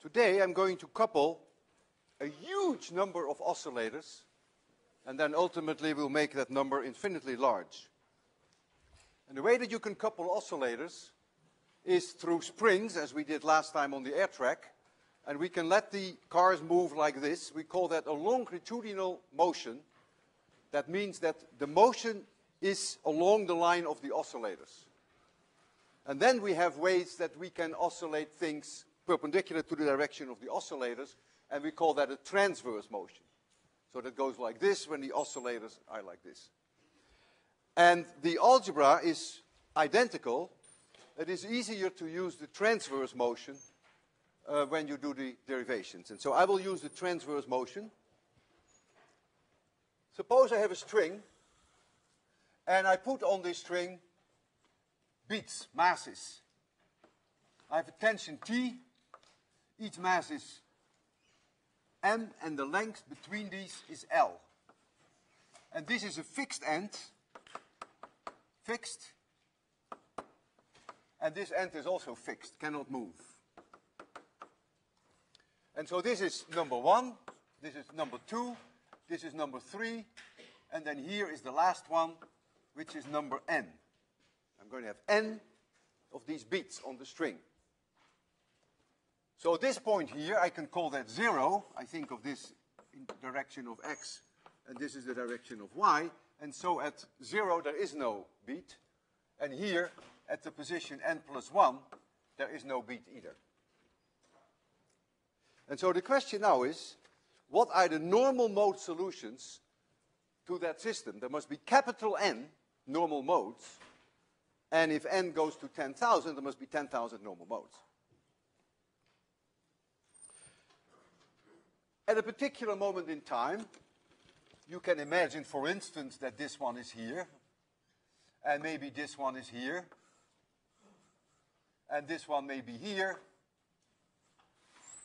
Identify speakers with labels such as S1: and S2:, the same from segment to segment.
S1: Today I'm going to couple a huge number of oscillators, and then ultimately we'll make that number infinitely large. And the way that you can couple oscillators is through springs, as we did last time on the air track, and we can let the cars move like this. We call that a longitudinal motion. That means that the motion is along the line of the oscillators. And then we have ways that we can oscillate things perpendicular to the direction of the oscillators, and we call that a transverse motion. So that goes like this when the oscillators are like this. And the algebra is identical. It is easier to use the transverse motion when you do the derivations. And so I will use the transverse motion. Suppose I have a string, and I put on this string beats, masses. I have a tension T. Each mass is M, and the length between these is L. And this is a fixed end, fixed. And this end is also fixed, cannot move. And so this is number 1, this is number 2, this is number 3, and then here is the last one, which is number n. I'm going to have n of these beats on the string. So this point here, I can call that 0. I think of this in the direction of x, and this is the direction of y. And so at 0, there is no beat. And here, at the position n plus 1, there is no beat either. And so the question now is, what are the normal mode solutions to that system? There must be capital N normal modes. And if n goes to 10,000, there must be 10,000 normal modes. At a particular moment in time, you can imagine, for instance, that this one is here, and maybe this one is here, and this one may be here,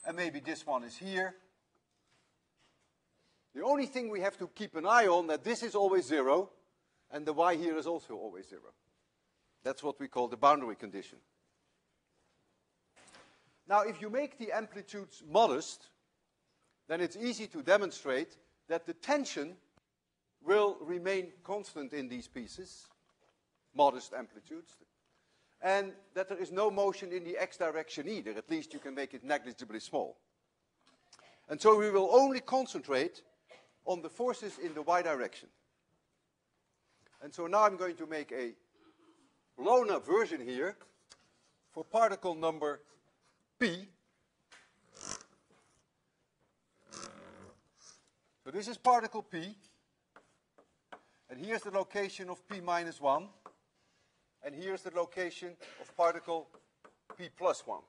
S1: and maybe this one is here. The only thing we have to keep an eye on, that this is always 0, and the y here is also always 0. That's what we call the boundary condition. Now, if you make the amplitudes modest, then it's easy to demonstrate that the tension will remain constant in these pieces, modest amplitudes, and that there is no motion in the x direction either. At least you can make it negligibly small. And so we will only concentrate on the forces in the y direction. And so now I'm going to make a blown up version here for particle number p. So this is particle p, and here's the location of p minus 1, and here's the location of particle p plus 1.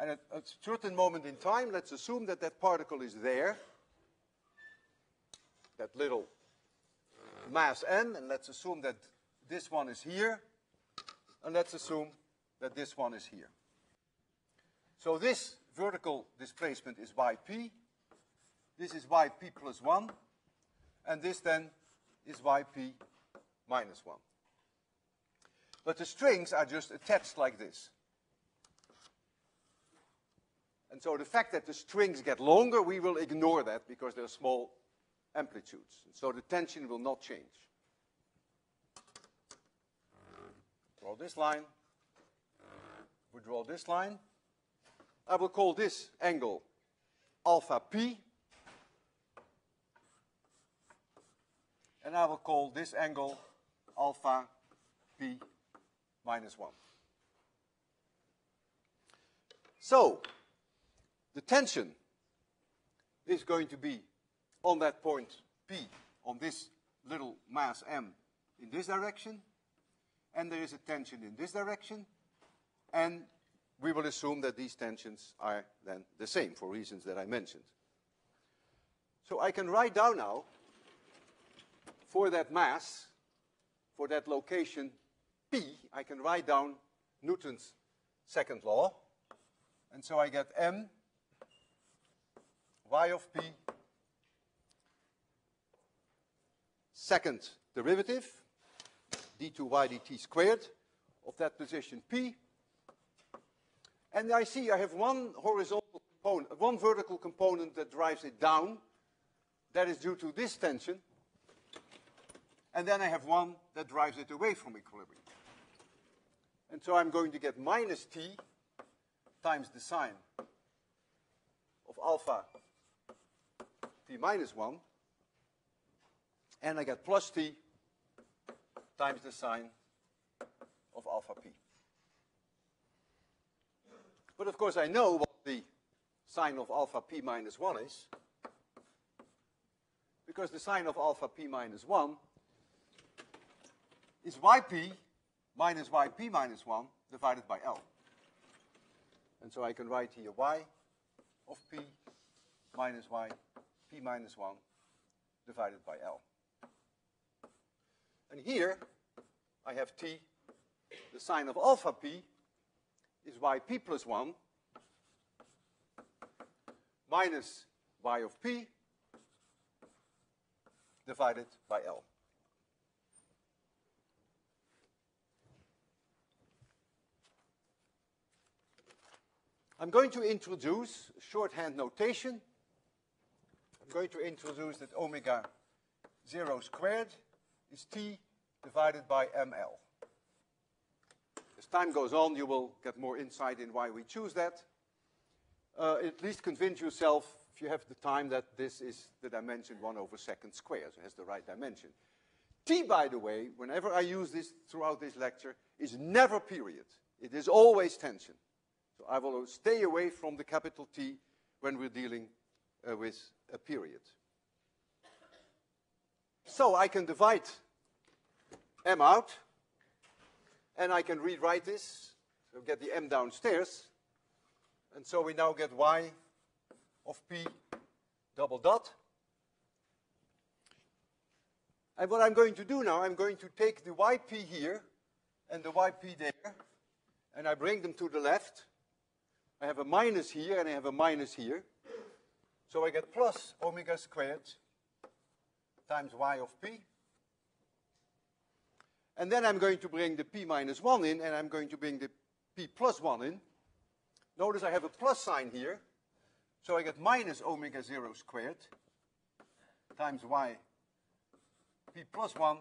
S1: And at a certain moment in time, let's assume that that particle is there, that little mass n, and let's assume that this one is here, and let's assume that this one is here. So this vertical displacement is yp, this is yp plus 1, and this then is yp minus 1. But the strings are just attached like this. And so the fact that the strings get longer, we will ignore that because they're small amplitudes. And so the tension will not change. Draw this line. We draw this line. I will call this angle alpha p. And I will call this angle alpha p minus 1. So, the tension is going to be on that point P, on this little mass m in this direction, and there is a tension in this direction, and we will assume that these tensions are then the same for reasons that I mentioned. So I can write down now, for that mass, for that location P, I can write down Newton's second law, and so I get m y of p second derivative, d2y dt squared, of that position P And I see I have one horizontal component, one vertical component that drives it down. That is due to this tension. And then I have one that drives it away from equilibrium. And so I'm going to get minus t times the sine of alpha t minus 1. And I get plus t times the sine of alpha p. But of course I know what the sine of alpha p minus 1 is, because the sine of alpha p minus 1 is yp minus yp minus 1 divided by L. And so I can write here y of p minus y p minus 1 divided by L. And here I have t, the sine of alpha p is yp plus 1 minus y of p divided by L. I'm going to introduce shorthand notation. I'm going to introduce that omega 0 squared is t divided by ml. As time goes on, you will get more insight in why we choose that. At least convince yourself, if you have the time, that this is the dimension 1 over second squared, so it has the right dimension. T, by the way, whenever I use this throughout this lecture, is never period. It is always tension. So I will stay away from the capital T when we're dealing with a period. So I can divide m out, and I can rewrite this, so get the m downstairs. And so we now get y of p double dot. And what I'm going to do now, I'm going to take the yp here and the yp there, and I bring them to the left. I have a minus here and I have a minus here. So I get plus omega squared times y of p. And then I'm going to bring the p minus 1 in, and I'm going to bring the p plus 1 in. Notice I have a plus sign here. So I get minus omega 0 squared times y p plus 1.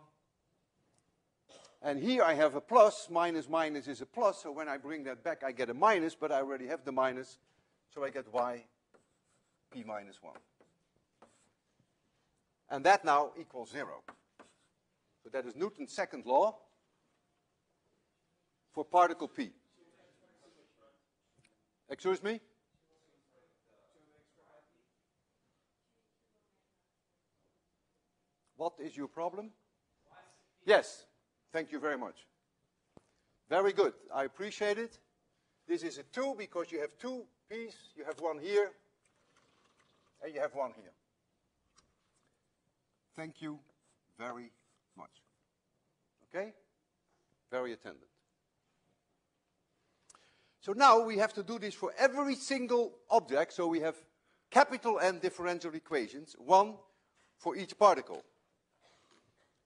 S1: And here I have a plus. Minus minus is a plus. So when I bring that back, I get a minus, but I already have the minus. So I get y p minus 1. And that now equals 0. So that is Newton's second law for particle p. Excuse me? What is your problem? Yes. Thank you very much. Very good. I appreciate it. This is a 2 because you have two p's. You have one here, and you have one here. Thank you very much. Okay? Very attentive. So now we have to do this for every single object. So we have capital N differential equations, one for each particle.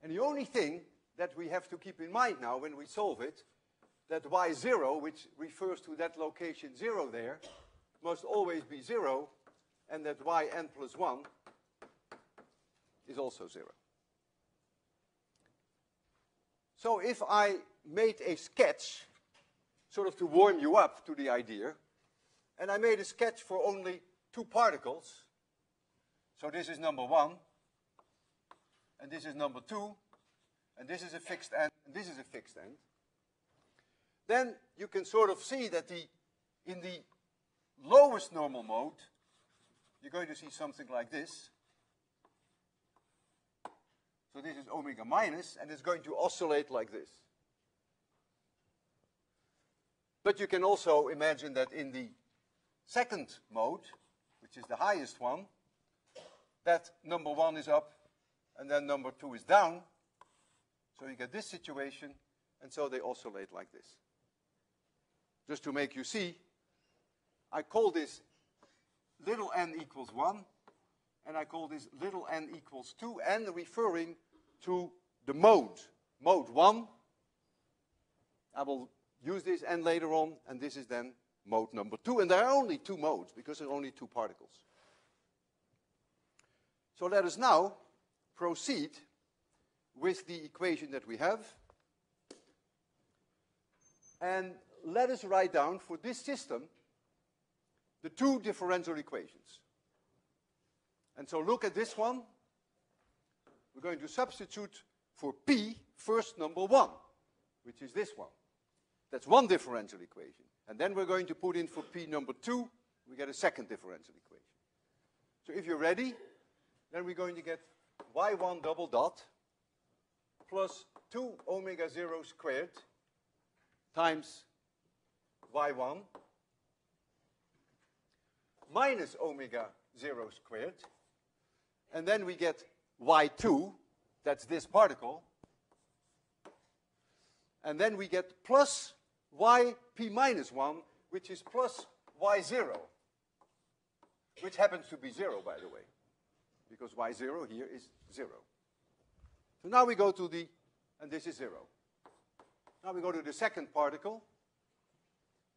S1: And the only thing that we have to keep in mind now when we solve it, that y0, which refers to that location 0 there, must always be 0, and that yn plus 1 is also 0. So if I made a sketch, sort of to warm you up to the idea, and I made a sketch for only two particles, so this is number 1, and this is number 2, and this is a fixed end, and this is a fixed end, then you can sort of see that in the lowest normal mode, you're going to see something like this. So this is omega minus, and it's going to oscillate like this. But you can also imagine that in the second mode, which is the highest one, that number 1 is up, and then number 2 is down. So you get this situation, and so they oscillate like this. Just to make you see, I call this little n equals 1, and I call this little n equals 2, n referring to the mode. Mode 1, I will use this n later on, and this is then mode number 2, and there are only 2 modes because there are only 2 particles. So let us now proceed with the equation that we have, and let us write down for this system the 2 differential equations. And so look at this one. We're going to substitute for P first number 1, which is this one. That's one differential equation. And then we're going to put in for P number 2, we get a second differential equation. So if you're ready, then we're going to get y1 double dot plus 2 omega 0 squared times y1 minus omega 0 squared. And then we get y2, that's this particle. And then we get plus yp minus 1, which is plus y0, which happens to be 0, by the way, because y0 here is 0. So now we go to the, and this is 0. Now we go to the second particle,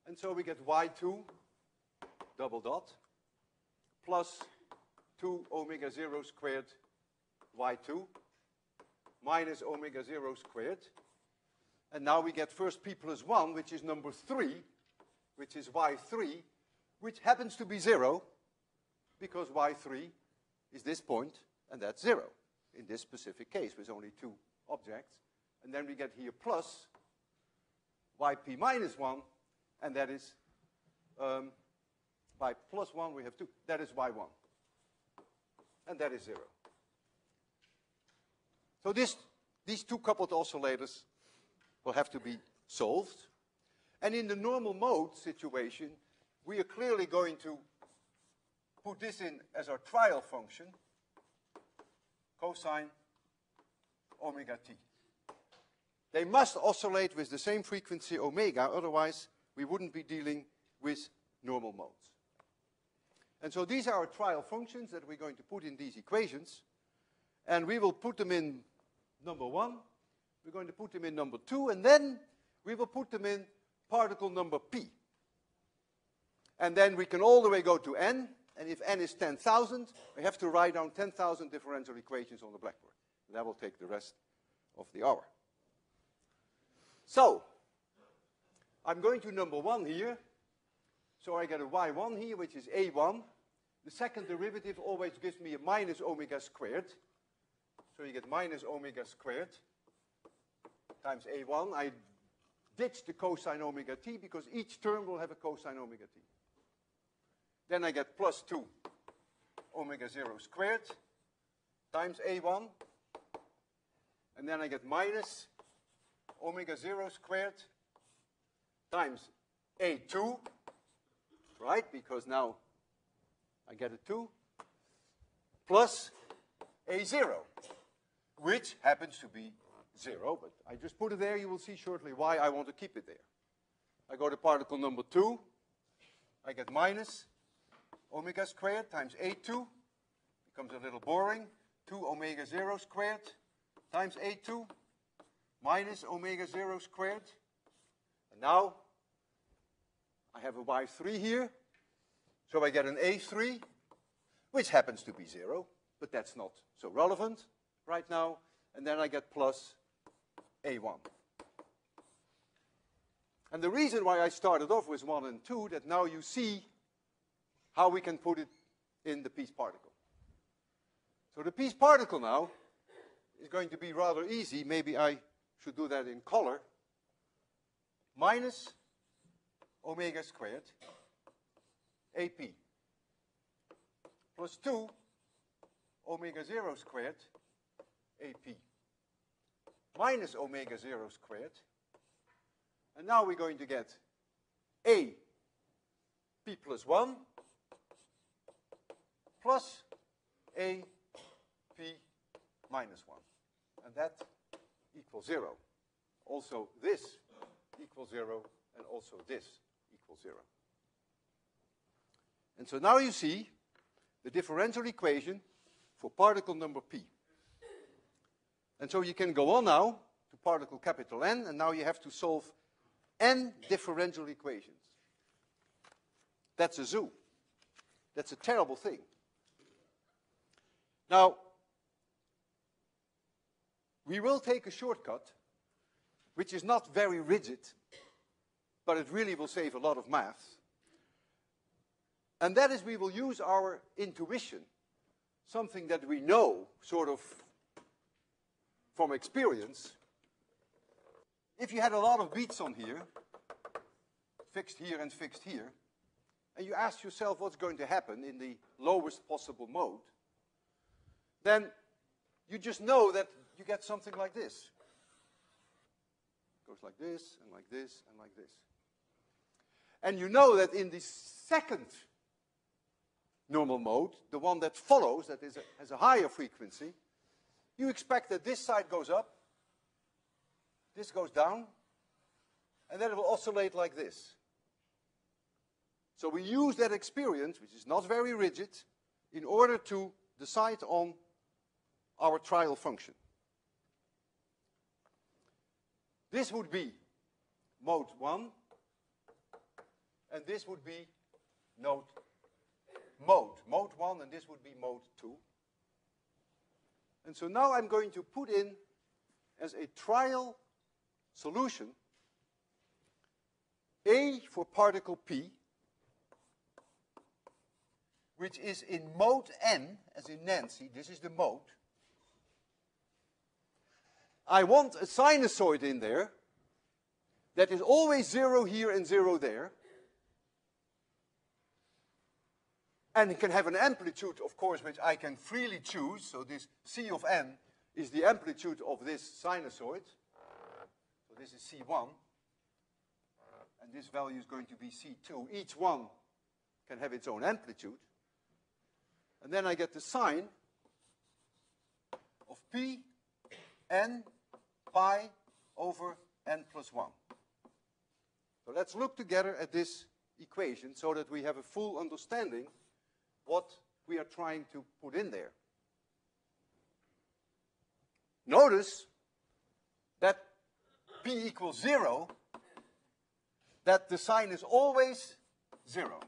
S1: and so we get y2 double dot plus 2 omega 0 squared y2 minus omega 0 squared. And now we get first p plus 1, which is number 3, which is y3, which happens to be 0, because y3 is this point, and that's 0, in this specific case, with only 2 objects. And then we get here plus yp minus 1, and that is, by plus 1 we have 2, that is y1. And that is 0. So these 2 coupled oscillators will have to be solved. And in the normal mode situation, we are clearly going to put this in as our trial function, cosine omega t. They must oscillate with the same frequency omega, otherwise we wouldn't be dealing with normal modes. And so these are our trial functions that we're going to put in these equations, and we will put them in number 1, we're going to put them in number 2, and then we will put them in particle number p. And then we can all the way go to n, and if n is 10,000, we have to write down 10,000 differential equations on the blackboard. That will take the rest of the hour. So, I'm going to number 1 here. So I get a y1 here, which is a1. The second derivative always gives me a minus omega squared. So you get minus omega squared times a1. I ditch the cosine omega t because each term will have a cosine omega t. Then I get plus 2 omega 0 squared times a1. And then I get minus omega 0 squared times a2, right? Because now I get a 2 plus a0, which happens to be 0, but I just put it there. You will see shortly why I want to keep it there. I go to particle number 2. I get minus omega squared times a2. Becomes a little boring. 2 omega 0 squared times a2 minus omega 0 squared. And now I have a y3 here. So I get an a3, which happens to be 0, but that's not so relevant right now. And then I get plus a1. And the reason why I started off with 1 and 2, that now you see how we can put it in the piece particle. So the piece particle now is going to be rather easy. Maybe I should do that in color. Minus omega squared ap plus 2 omega 0 squared ap minus omega 0 squared. And now we're going to get a p plus 1 plus a p minus 1. And that equals 0. Also this equals 0, and also this equals 0. And so now you see the differential equation for particle number p. And so you can go on now to particle capital N, and now you have to solve n differential equations. that's a zoo. That's a terrible thing. Now, we will take a shortcut, which is not very rigid, but it really will save a lot of math. And that is we will use our intuition, something that we know sort of from experience. If you had a lot of beats on here, fixed here and fixed here, and you ask yourself what's going to happen in the lowest possible mode, then you just know that you get something like this. It goes like this, and like this, and like this. And you know that in the second normal mode, the one that follows, that has a higher frequency, you expect that this side goes up, this goes down, and then it will oscillate like this. So we use that experience, which is not very rigid, in order to decide on our trial function. This would be mode 1, and this would be mode 1, and this would be mode 2. And so now I'm going to put in as a trial solution A for particle P, which is in mode N, as in Nancy, this is the mode. I want a sinusoid in there that is always 0 here and 0 there. And it can have an amplitude, of course, which I can freely choose. So this C of n is the amplitude of this sinusoid. So this is C1. And this value is going to be C2. Each one can have its own amplitude. And then I get the sine of P n pi over n plus 1. So let's look together at this equation so that we have a full understanding what we are trying to put in there. Notice that P equals 0, that the sign is always 0.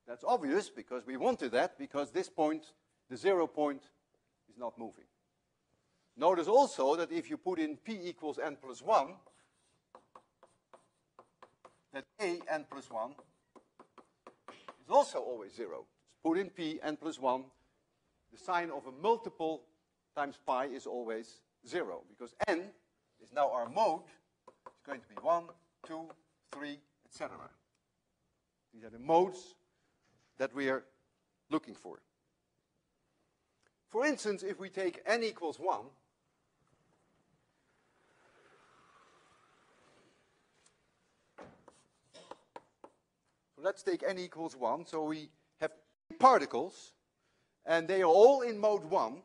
S1: That's obvious because we wanted that, because this point, the 0 point, is not moving. Notice also that if you put in P equals n plus 1, that A n plus 1 is also always 0. Just put in P n plus 1, the sign of a multiple times pi is always 0, because n is now our mode. It's going to be 1, 2, 3, etc. These are the modes that we are looking for. For instance, if we take n equals 1, so let's take n equals 1. So we have particles, and they are all in mode 1.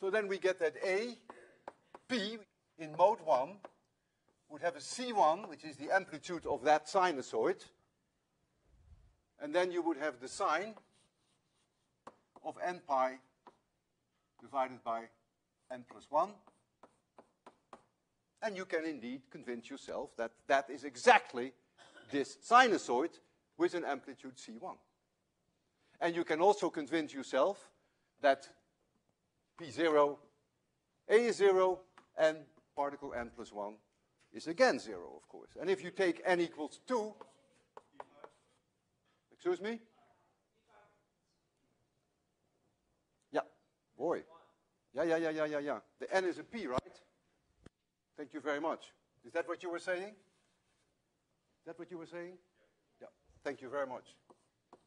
S1: So then we get that A, P, in mode 1, would have a C1, which is the amplitude of that sinusoid. And then you would have the sine of n pi divided by n plus 1. And you can indeed convince yourself that that is exactly this sinusoid with an amplitude C1. And you can also convince yourself that P0, A is 0, and particle n plus 1 is again 0, of course. And if you take n equals 2, excuse me? Yeah, boy. Yeah. The n is a p, right? Thank you very much. Is that what you were saying? Is that what you were saying? Yeah, thank you very much.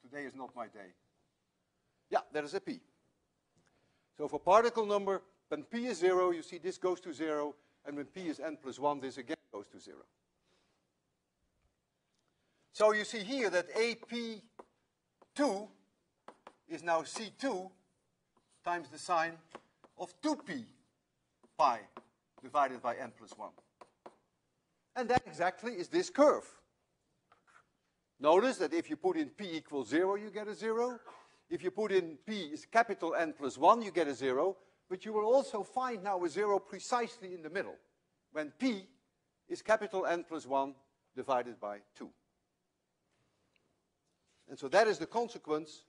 S1: Today is not my day. Yeah, that is a p. So for particle number, when p is 0, you see this goes to 0, and when p is n plus 1, this again goes to 0. So you see here that AP2 is now C2 times the sine of 2p pi divided by n plus 1. And that exactly is this curve. Notice that if you put in p equals 0, you get a 0. If you put in p is capital N plus 1, you get a 0. But you will also find now a 0 precisely in the middle, when p is capital N plus 1 divided by 2. And so that is the consequence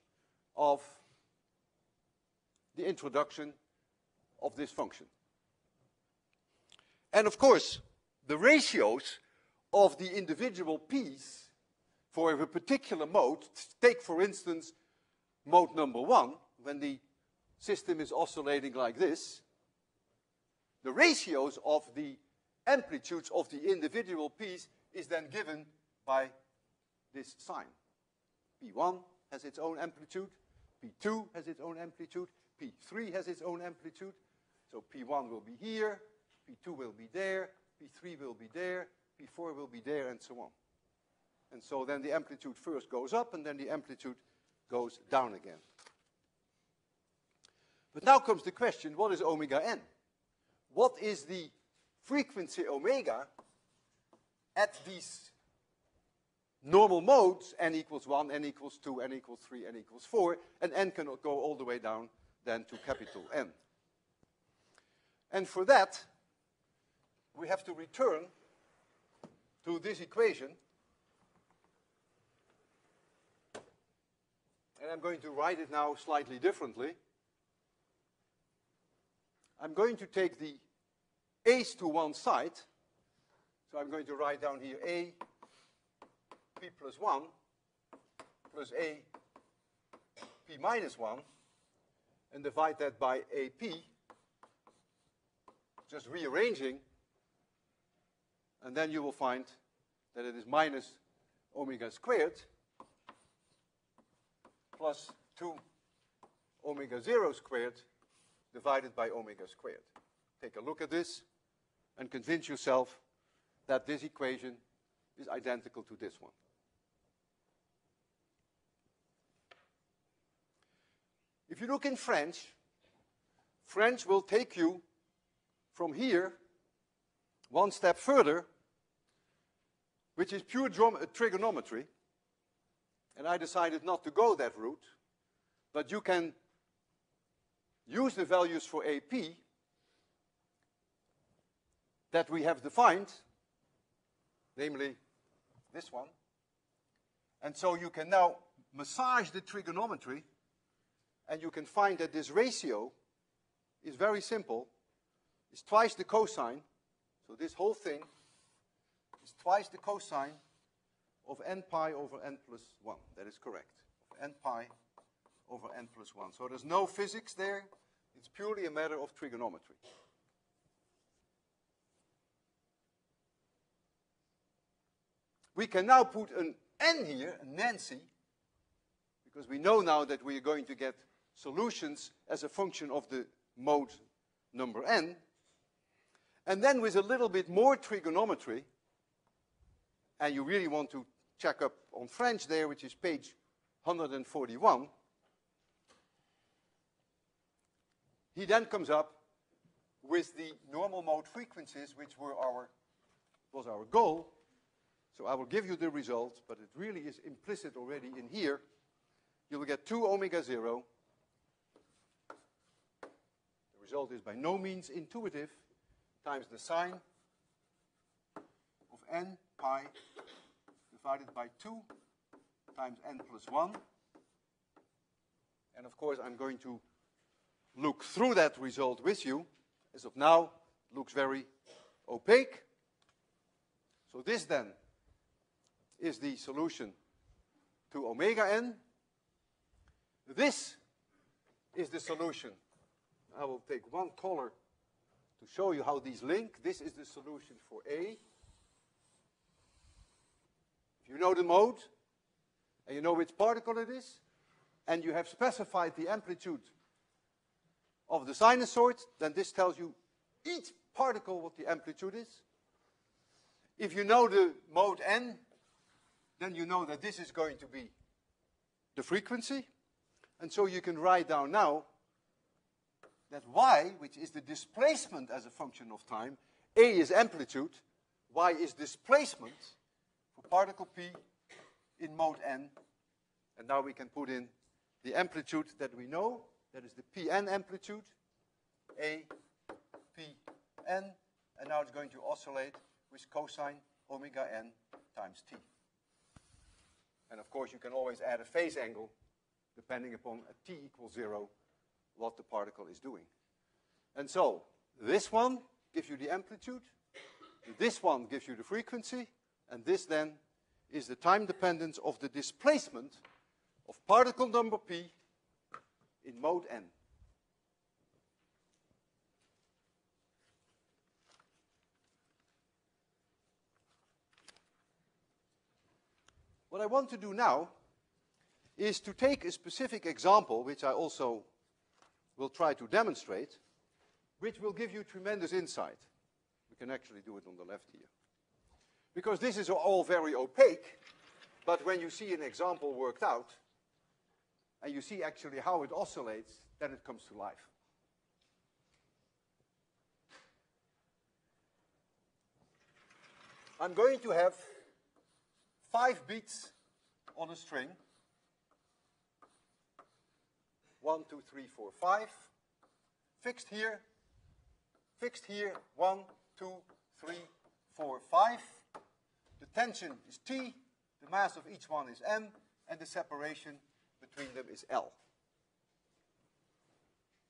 S1: of the introduction of this function. And of course, the ratios of the individual p's for a particular mode, take for instance mode number 1, when the system is oscillating like this, the ratios of the amplitudes of the individual p's is then given by this sign. P1 has its own amplitude, P2 has its own amplitude, P3 has its own amplitude. So P1 will be here, P2 will be there, P3 will be there, P4 will be there, and so on. And so then the amplitude first goes up, and then the amplitude goes down again. But now comes the question, what is omega n? What is the frequency omega at these normal modes, n equals 1, n equals 2, n equals 3, n equals 4, and n cannot go all the way down then to capital N. And for that, we have to return to this equation. And I'm going to write it now slightly differently. I'm going to take the a's to one side. So I'm going to write down here a p plus 1 plus a p minus 1 and divide that by ap, just rearranging, and then you will find that it is minus omega squared plus 2 omega 0 squared divided by omega squared. Take a look at this and convince yourself that this equation is identical to this one. If you look in French, French will take you from here one step further, which is pure trigonometry. And I decided not to go that route, but you can use the values for AP that we have defined, namely this one. And so you can now massage the trigonometry, and you can find that this ratio is very simple. It's twice the cosine. So this whole thing is twice the cosine of n pi over n plus 1. That is correct. Of n pi over n plus 1. So there's no physics there. It's purely a matter of trigonometry. We can now put an n here, a Nancy, because we know now that we are going to get solutions as a function of the mode number n. And then with a little bit more trigonometry, and you really want to check up on French there, which is page 141, he then comes up with the normal mode frequencies, which was our goal. So I will give you the result, but it really is implicit already in here. You will get 2 omega 0. The result is by no means intuitive, times the sine of n pi divided by 2 times n plus 1. And of course, I'm going to look through that result with you. As of now, it looks very opaque. So this then is the solution to omega n. This is the solution. I will take one color to show you how these link. This is the solution for A. If you know the mode, and you know which particle it is, and you have specified the amplitude of the sinusoid, then this tells you each particle what the amplitude is. If you know the mode n, then you know that this is going to be the frequency. And so you can write down now that y, which is the displacement as a function of time, a is amplitude, y is displacement for particle p in mode n. And now we can put in the amplitude that we know, that is the Pn amplitude, a Pn, and now it's going to oscillate with cosine omega n times t. And of course, you can always add a phase angle depending upon at t equals 0 what the particle is doing. And so this one gives you the amplitude, this one gives you the frequency, and this then is the time dependence of the displacement of particle number p in mode n. What I want to do now is to take a specific example, which I also will try to demonstrate, which will give you tremendous insight. We can actually do it on the left here. Because this is all very opaque, but when you see an example worked out, and you see actually how it oscillates, then it comes to life. I'm going to have 5 beats on a string. 1, 2, 3, 4, 5. Fixed here, 1, 2, 3, 4, 5. The tension is T, the mass of each one is M, and the separation between them is L.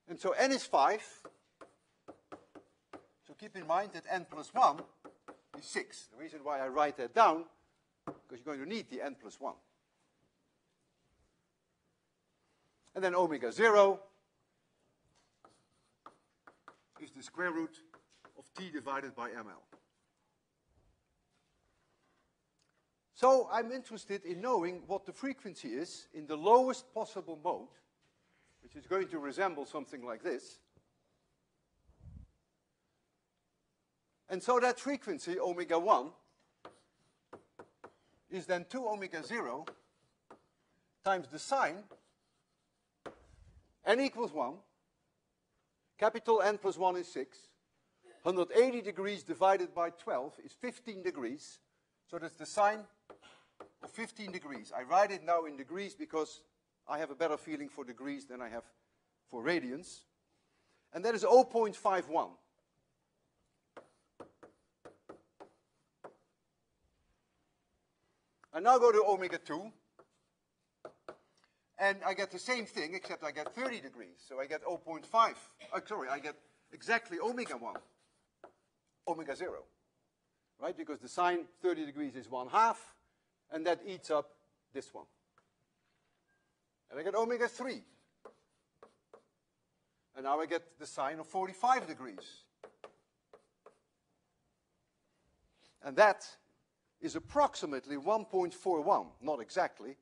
S1: And so N is 5. So keep in mind that N plus 1 is 6. The reason why I write that down, because you're going to need the N plus 1. And then omega 0 is the square root of T divided by ML. So I'm interested in knowing what the frequency is in the lowest possible mode, which is going to resemble something like this. And so that frequency, omega 1, is then 2 omega 0 times the sine, n equals 1, capital N plus 1 is 6, 180 degrees divided by 12 is 15 degrees, so that's the sine of 15 degrees. I write it now in degrees because I have a better feeling for degrees than I have for radians. And that is 0.51. I now go to omega 2, and I get the same thing, except I get 30 degrees. So I get 0.5. I get exactly omega 1, omega 0. Right? Because the sine 30 degrees is 1/2, and that eats up this one. And I get omega 3. And now I get the sine of 45 degrees. And that is approximately 1.41, not exactly,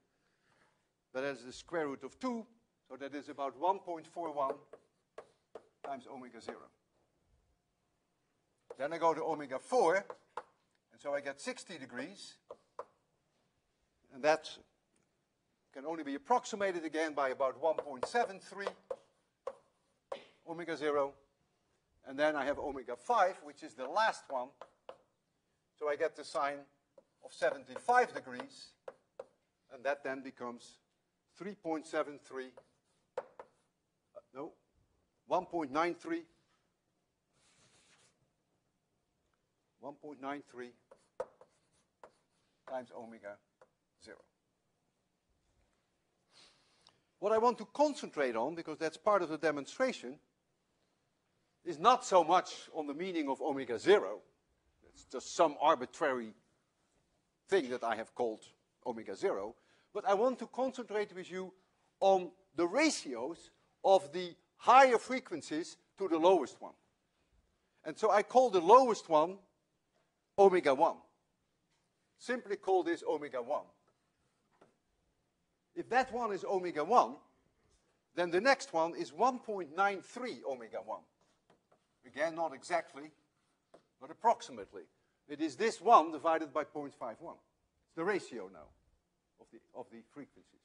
S1: but that is the square root of 2, so that is about 1.41 times omega 0. Then I go to omega 4, and so I get 60 degrees, and that can only be approximated again by about 1.73 omega 0, and then I have omega 5, which is the last one, so I get the sine of 75 degrees, and that then becomes 3.73, no, 1.93 times omega 0. What I want to concentrate on, because that's part of the demonstration, is not so much on the meaning of omega 0. It's just some arbitrary thing that I have called omega 0. But I want to concentrate with you on the ratios of the higher frequencies to the lowest one. And so I call the lowest one omega 1. Simply call this omega 1. If that one is omega 1, then the next one is 1.93 omega 1. Again, not exactly, but approximately. It is this 1 divided by 0.51. It's the ratio now of the frequencies.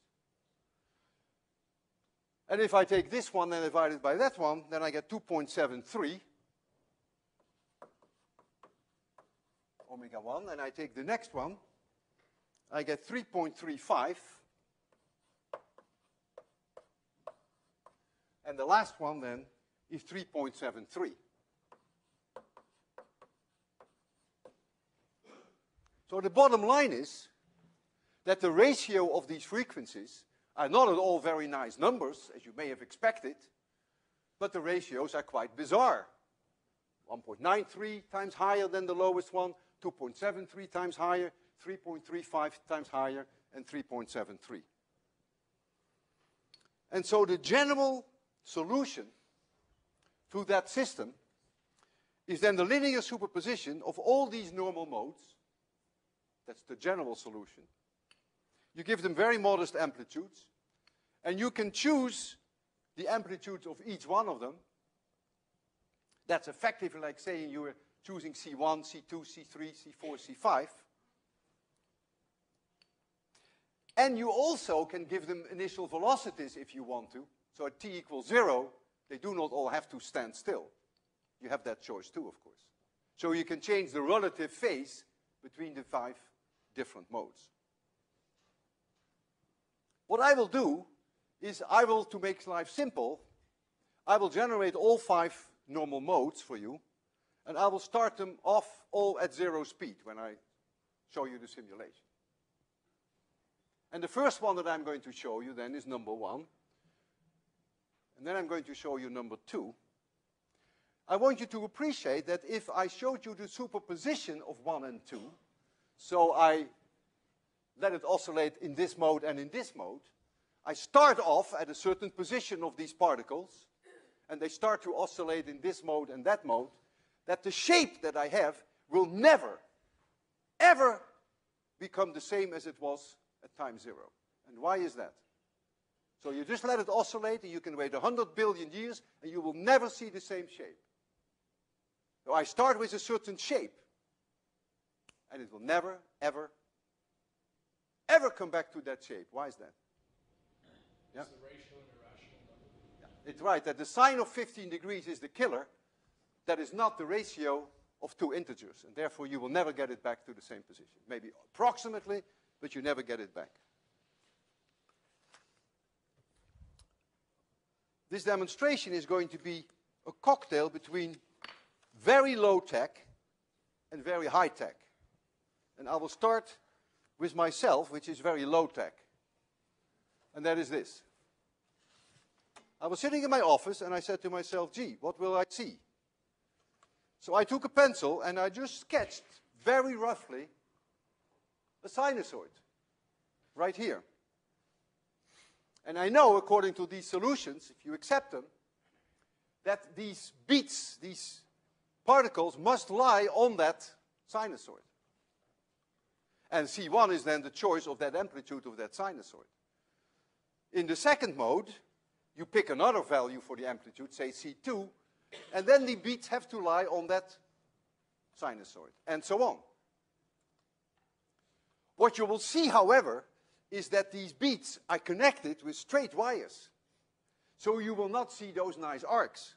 S1: And if I take this one and divide it by that one, then I get 2.73 omega 1. And I take the next one, I get 3.35. And the last one then is 3.73. So the bottom line is that the ratio of these frequencies are not at all very nice numbers, as you may have expected, but the ratios are quite bizarre. 1.93 times higher than the lowest one, 2.73 times higher, 3.35 times higher, and 3.73. And so the general solution to that system is then the linear superposition of all these normal modes. That's the general solution. You give them very modest amplitudes, and you can choose the amplitudes of each one of them. That's effectively like saying you are choosing C1, C2, C3, C4, C5. And you also can give them initial velocities if you want to. So at t equals 0, they do not all have to stand still. You have that choice too, of course. So you can change the relative phase between the 5 different modes. What I will do is to make life simple, I will generate all 5 normal modes for you, and I will start them off all at 0 speed when I show you the simulation. And the first one that I'm going to show you then is number 1. And then I'm going to show you number 2. I want you to appreciate that if I showed you the superposition of 1 and 2, so I let it oscillate in this mode and in this mode, I start off at a certain position of these particles, and they start to oscillate in this mode and that mode, that the shape that I have will never, ever become the same as it was at time 0. And why is that? So you just let it oscillate, and you can wait 100 billion years, and you will never see the same shape. So I start with a certain shape, and it will never, ever, ever come back to that shape. Why is that? Yeah?
S2: Is the ratio an irrational number?
S1: Yeah. It's right that the sine of 15 degrees is the killer. That is not the ratio of 2 integers, and therefore you will never get it back to the same position. Maybe approximately, but you never get it back. This demonstration is going to be a cocktail between very low tech and very high tech. And I will start with myself, which is very low tech. And that is this. I was sitting in my office and I said to myself, gee, what will I see? So I took a pencil and I just sketched very roughly a sinusoid right here. And I know, according to these solutions, if you accept them, that these beats, these particles, must lie on that sinusoid. And C1 is then the choice of that amplitude of that sinusoid. In the second mode, you pick another value for the amplitude, say C2, and then the beats have to lie on that sinusoid, and so on. What you will see, however, is that these beats are connected with straight wires. So you will not see those nice arcs.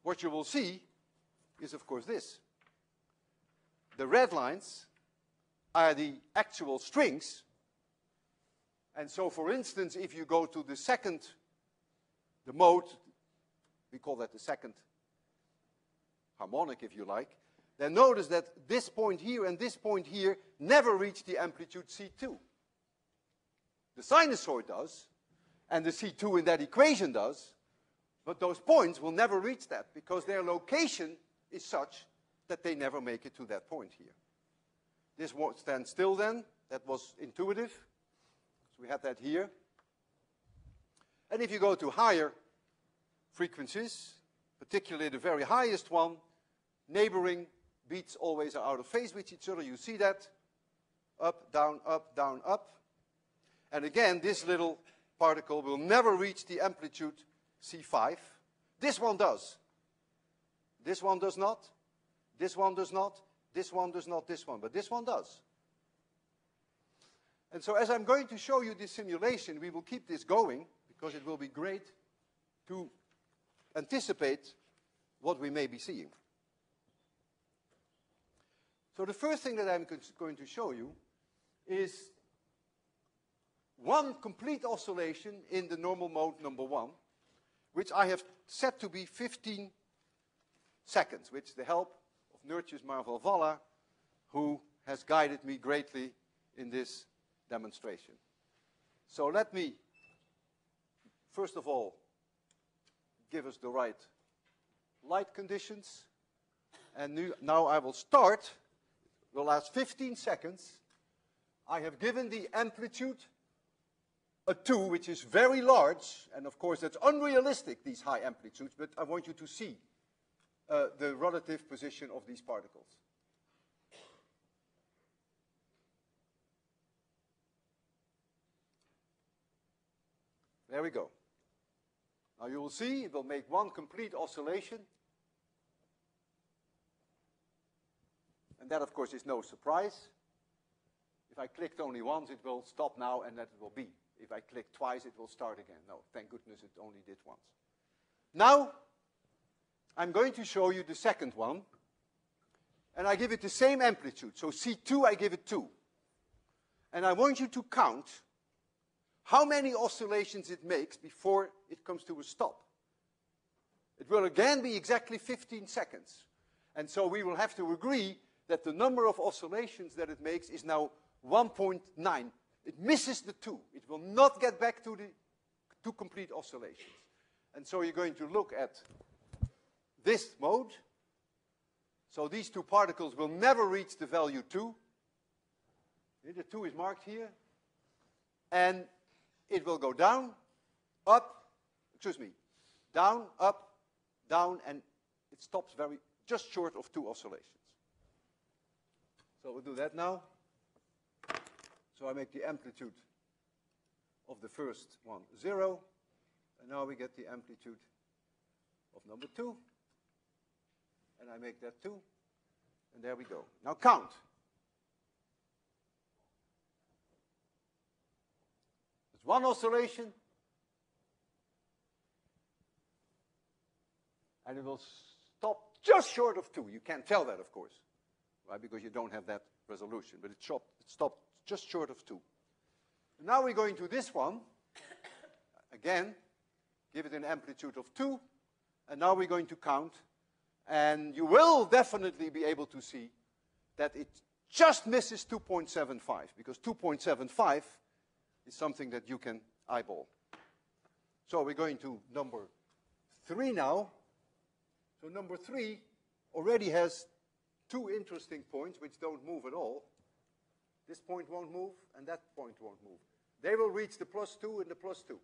S1: What you will see is, of course, this. The red lines are the actual strings. And so, for instance, if you go to the mode, we call that the second harmonic, if you like, then notice that this point here and this point here never reach the amplitude C2. The sinusoid does, and the C2 in that equation does, but those points will never reach that because their location is such that they never make it to that point here. This won't stand still then. That was intuitive. So we have that here. And if you go to higher frequencies, particularly the very highest one, neighboring beats always are out of phase with each other. You see that. Up, down, up, down, up. And again, this little particle will never reach the amplitude C5. This one does. This one does not. This one does not. This one does not. This one. But this one does. And so as I'm going to show you this simulation, we will keep this going because it will be great to anticipate what we may be seeing. So the first thing that I'm going to show you is one complete oscillation in the normal mode number 1, which I have set to be 15 seconds, with the help of Nurtjes Marval-Valla, who has guided me greatly in this demonstration. So let me, first of all, give us the right light conditions. And now I will start the last 15 seconds. I have given the amplitude a 2, which is very large. And of course, that's unrealistic, these high amplitudes. But I want you to see the relative position of these particles. There we go. Now you will see it will make one complete oscillation. And that, of course, is no surprise. If I clicked only once, it will stop now, and that it will be. If I click twice, it will start again. No, thank goodness it only did once. Now, I'm going to show you the second one. And I give it the same amplitude. So C2, I give it 2. And I want you to count how many oscillations it makes before it comes to a stop. It will again be exactly 15 seconds. And so we will have to agree that the number of oscillations that it makes is now 1.9. It misses the 2. It will not get back to the 2 complete oscillations. And so you're going to look at this mode. So these 2 particles will never reach the value 2. The 2 is marked here. And it will go down, up, down, up, down, and it stops just short of 2 oscillations. So we'll do that now. So I make the amplitude of the first one 0, and now we get the amplitude of number 2, and I make that 2, and there we go. Now count. There's 1 oscillation, and it will stop just short of 2. You can't tell that, of course, right? Because you don't have that resolution, but it stopped just short of 2. Now we're going to this one. Again, give it an amplitude of 2, and now we're going to count, and you will definitely be able to see that it just misses 2.75, because 2.75 is something that you can eyeball. So we're going to number 3 now. So number 3 already has 2 interesting points which don't move at all. This point won't move, and that point won't move. They will reach the +2 and the +2.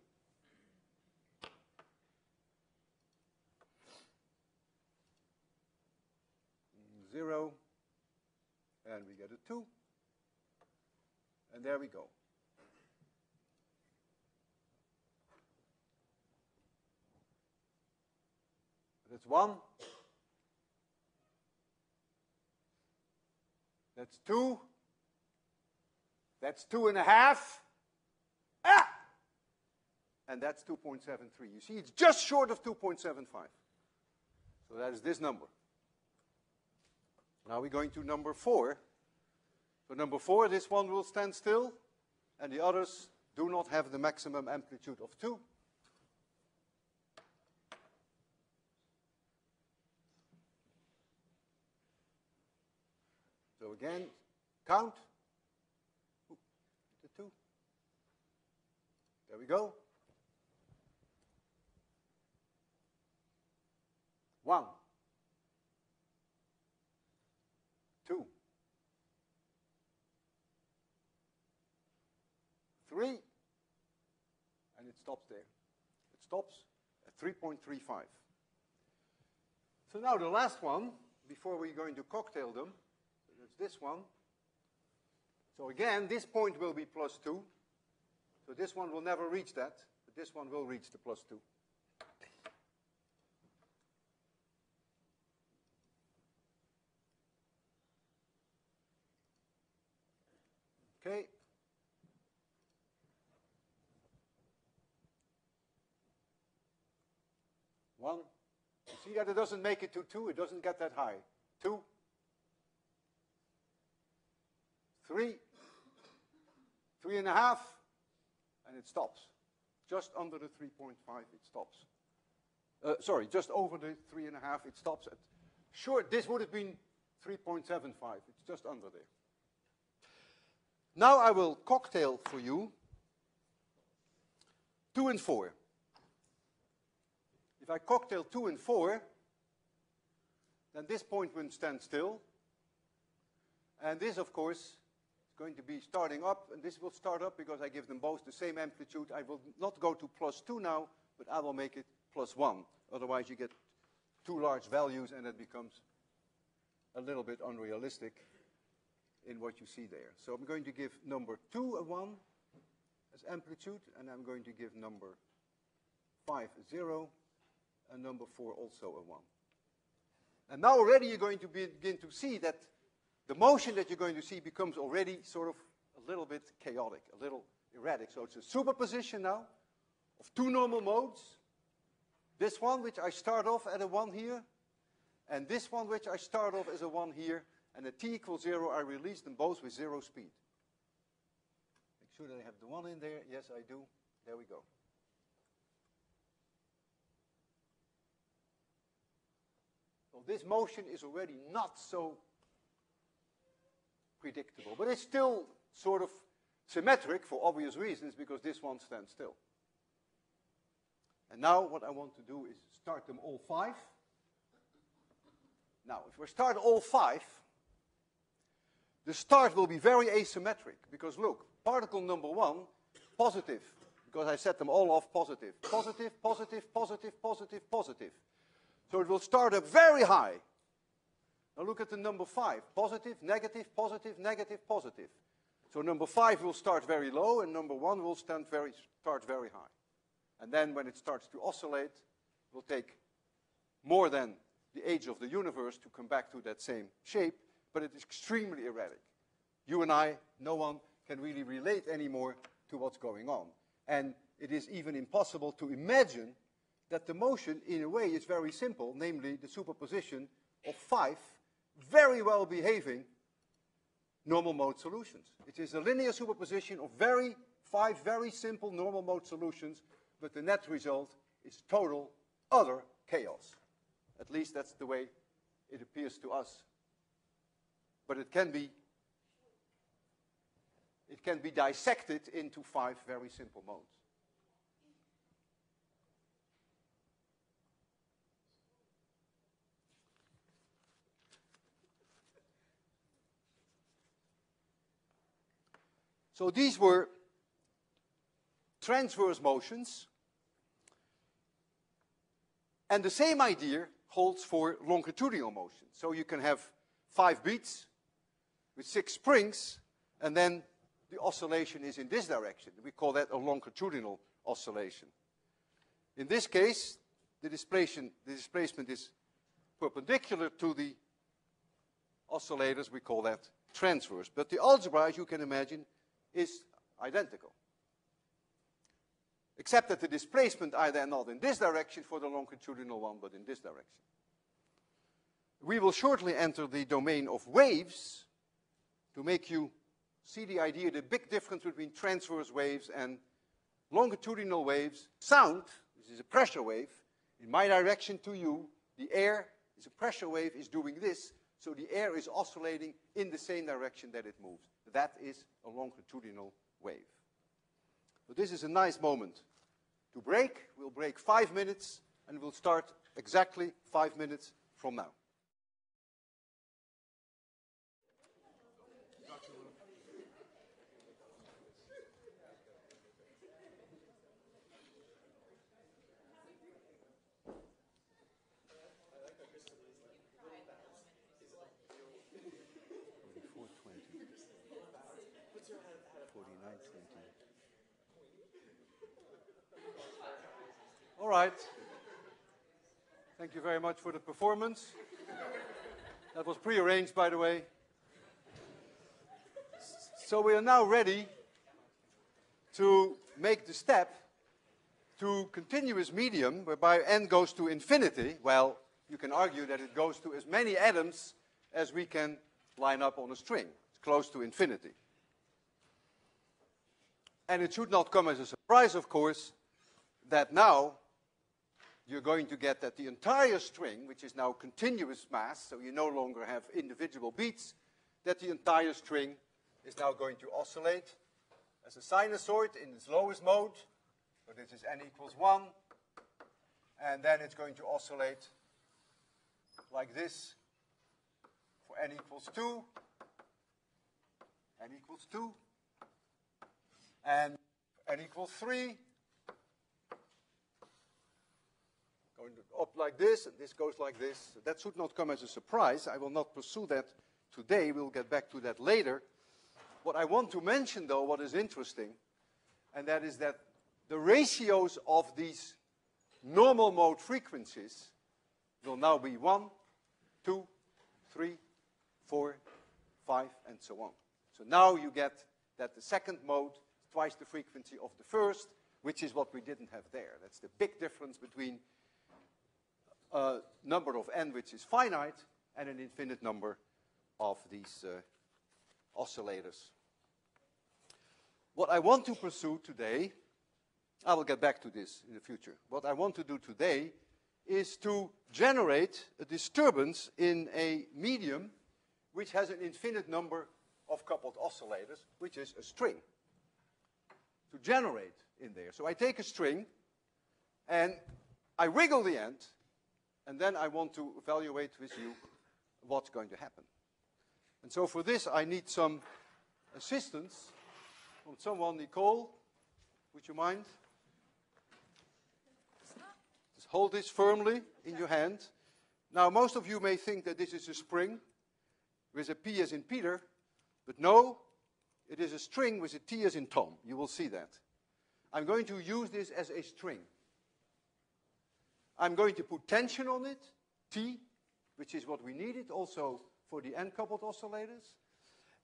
S1: Zero, and we get a 2, and there we go. That's 1. That's 2. That's 2.5. Ah! And that's 2.73. You see, it's just short of 2.75. So that is this number. Now we're going to number 4. So number 4, this one will stand still, and the others do not have the maximum amplitude of 2. So again, count. The 2. There we go. 1. 2. 3. And it stops there. It stops at 3.35. So now the last one, before we're going to cocktail them, that's this one. So again, this point will be +2. So this one will never reach that, but this one will reach the +2. Okay. One. You see that it doesn't make it to 2, it doesn't get that high. 2. 3. 3.5. And it stops. Just under the 3.5 it stops. Sorry, just over the 3.5 it stops at. Sure, this would have been 3.75. It's just under there. Now I will cocktail for you 2 and 4. If I cocktail 2 and 4, then this point will stand still. And this, of course, is going to be starting up, and this will start up because I give them both the same amplitude. I will not go to +2 now, but I will make it +1. Otherwise, you get too large values, and it becomes a little bit unrealistic in what you see there. So I'm going to give number 2 a 1 as amplitude, and I'm going to give number 5 a 0, and number 4 also a 1. And now already you're going to begin to see that the motion that you're going to see becomes already sort of a little bit chaotic, a little erratic. So it's a superposition now of 2 normal modes. This one, which I start off at a 1 here, and this one, which I start off as a 1 here, and at t equals 0, I release them both with 0 speed. Make sure that I have the 1 in there. Yes, I do. There we go. So this motion is already not so predictable, but it's still sort of symmetric for obvious reasons because this one stands still. And now what I want to do is start them all 5. Now, if we start all 5, the start will be very asymmetric because look, particle number 1, positive, because I set them all off positive. Positive, positive, positive, positive, positive. So it will start up very high. Now look at the number 5. Positive, negative, positive, negative, positive. So number 5 will start very low, and number 1 will start very high. And then when it starts to oscillate, it will take more than the age of the universe to come back to that same shape, but it is extremely erratic. You and I, no one can really relate anymore to what's going on. And it is even impossible to imagine that the motion, in a way, is very simple, namely the superposition of 5 very well behaving normal mode solutions. It is a linear superposition of 5 very simple normal mode solutions, but the net result is total, utter chaos. At least that's the way it appears to us. But it can be dissected into 5 very simple modes. So these were transverse motions. And the same idea holds for longitudinal motion. So you can have 5 beats with 6 springs, and then the oscillation is in this direction. We call that a longitudinal oscillation. In this case, the displacement is perpendicular to the oscillators. We call that transverse. But the algebra, as you can imagine, is identical. Except that the displacement are then not in this direction for the longitudinal one, but in this direction. We will shortly enter the domain of waves to make you see the idea, the big difference between transverse waves and longitudinal waves. Sound, this is a pressure wave, in my direction to you, the air is a pressure wave, is doing this, so the air is oscillating in the same direction that it moves. That is a longitudinal wave. But this is a nice moment to break. We'll break 5 minutes, and we'll start exactly 5 minutes from now. All right. Thank you very much for the performance. That was prearranged, by the way. So we are now ready to make the step to continuous medium, whereby n goes to infinity. Well, you can argue that it goes to as many atoms as we can line up on a string. It's close to infinity. And it should not come as a surprise, of course, that now you're going to get that the entire string, which is now continuous mass, so you no longer have individual beats, that the entire string is now going to oscillate as a sinusoid in its lowest mode. So this is n equals 1. And then it's going to oscillate like this for n equals 2. N equals 2. And n equals 3. Going up like this, and this goes like this. That should not come as a surprise. I will not pursue that today. We'll get back to that later. What I want to mention, though, what is interesting, and that is that the ratios of these normal mode frequencies will now be 1, 2, 3, 4, 5, and so on. So now you get that the second mode is twice the frequency of the first, which is what we didn't have there. That's the big difference between a number of n which is finite and an infinite number of these oscillators. What I want to pursue today, I will get back to this in the future. What I want to do today is to generate a disturbance in a medium which has an infinite number of coupled oscillators, which is a string, to generate in there. So I take a string and I wiggle the end, and then I want to evaluate with you what's going to happen. And so for this I need some assistance from someone. Nicole, would you mind? Just hold this firmly in your hand. Now most of you may think that this is a spring with a P as in Peter, but no, it is a string with a T as in Tom. You will see that. I'm going to use this as a string. I'm going to put tension on it, T, which is what we needed also for the n-coupled oscillators.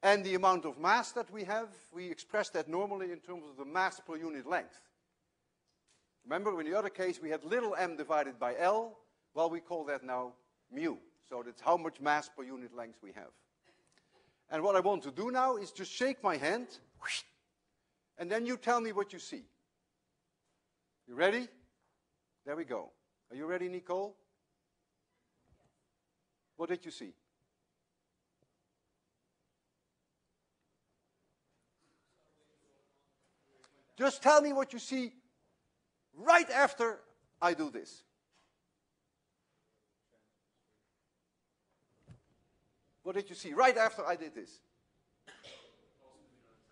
S1: And the amount of mass that we have, we express that normally in terms of the mass per unit length. Remember, in the other case, we had little m divided by L. Well, we call that now mu. So that's how much mass per unit length we have. And what I want to do now is just shake my hand, and then you tell me what you see. You ready? There we go. Are you ready, Nicole? What did you see? Just tell me what you see right after I do this. What did you see right after I did this?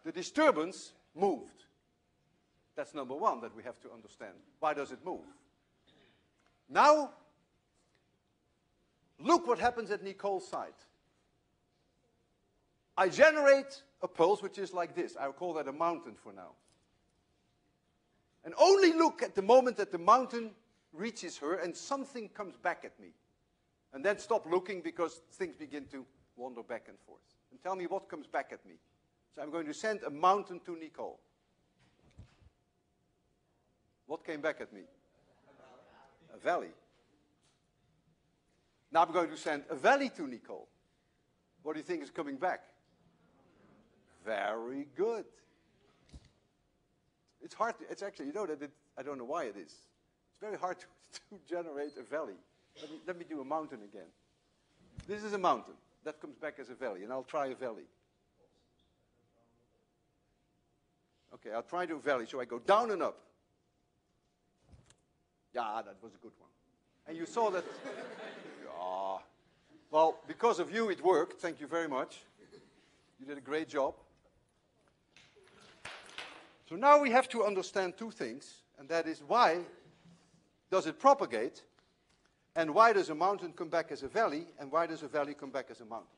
S1: The disturbance moved. That's number one that we have to understand. Why does it move? Now, look what happens at Nicole's side. I generate a pulse which is like this. I'll call that a mountain for now. And only look at the moment that the mountain reaches her and something comes back at me. And then stop looking because things begin to wander back and forth. And tell me what comes back at me. So I'm going to send a mountain to Nicole. What came back at me? A valley. Now I'm going to send a valley to Nicole. What do you think is coming back? Very good. It's hard to, it's actually, you know that I don't know why it is. It's very hard to generate a valley. Let me do a mountain again. This is a mountain. That comes back as a valley, and I'll try a valley. Okay, I'll try to a valley. So I go down and up. Yeah, that was a good one. And you saw that. Yeah. Well, because of you, it worked. Thank you very much. You did a great job. So now we have to understand two things, and that is why does it propagate, and why does a mountain come back as a valley, and why does a valley come back as a mountain?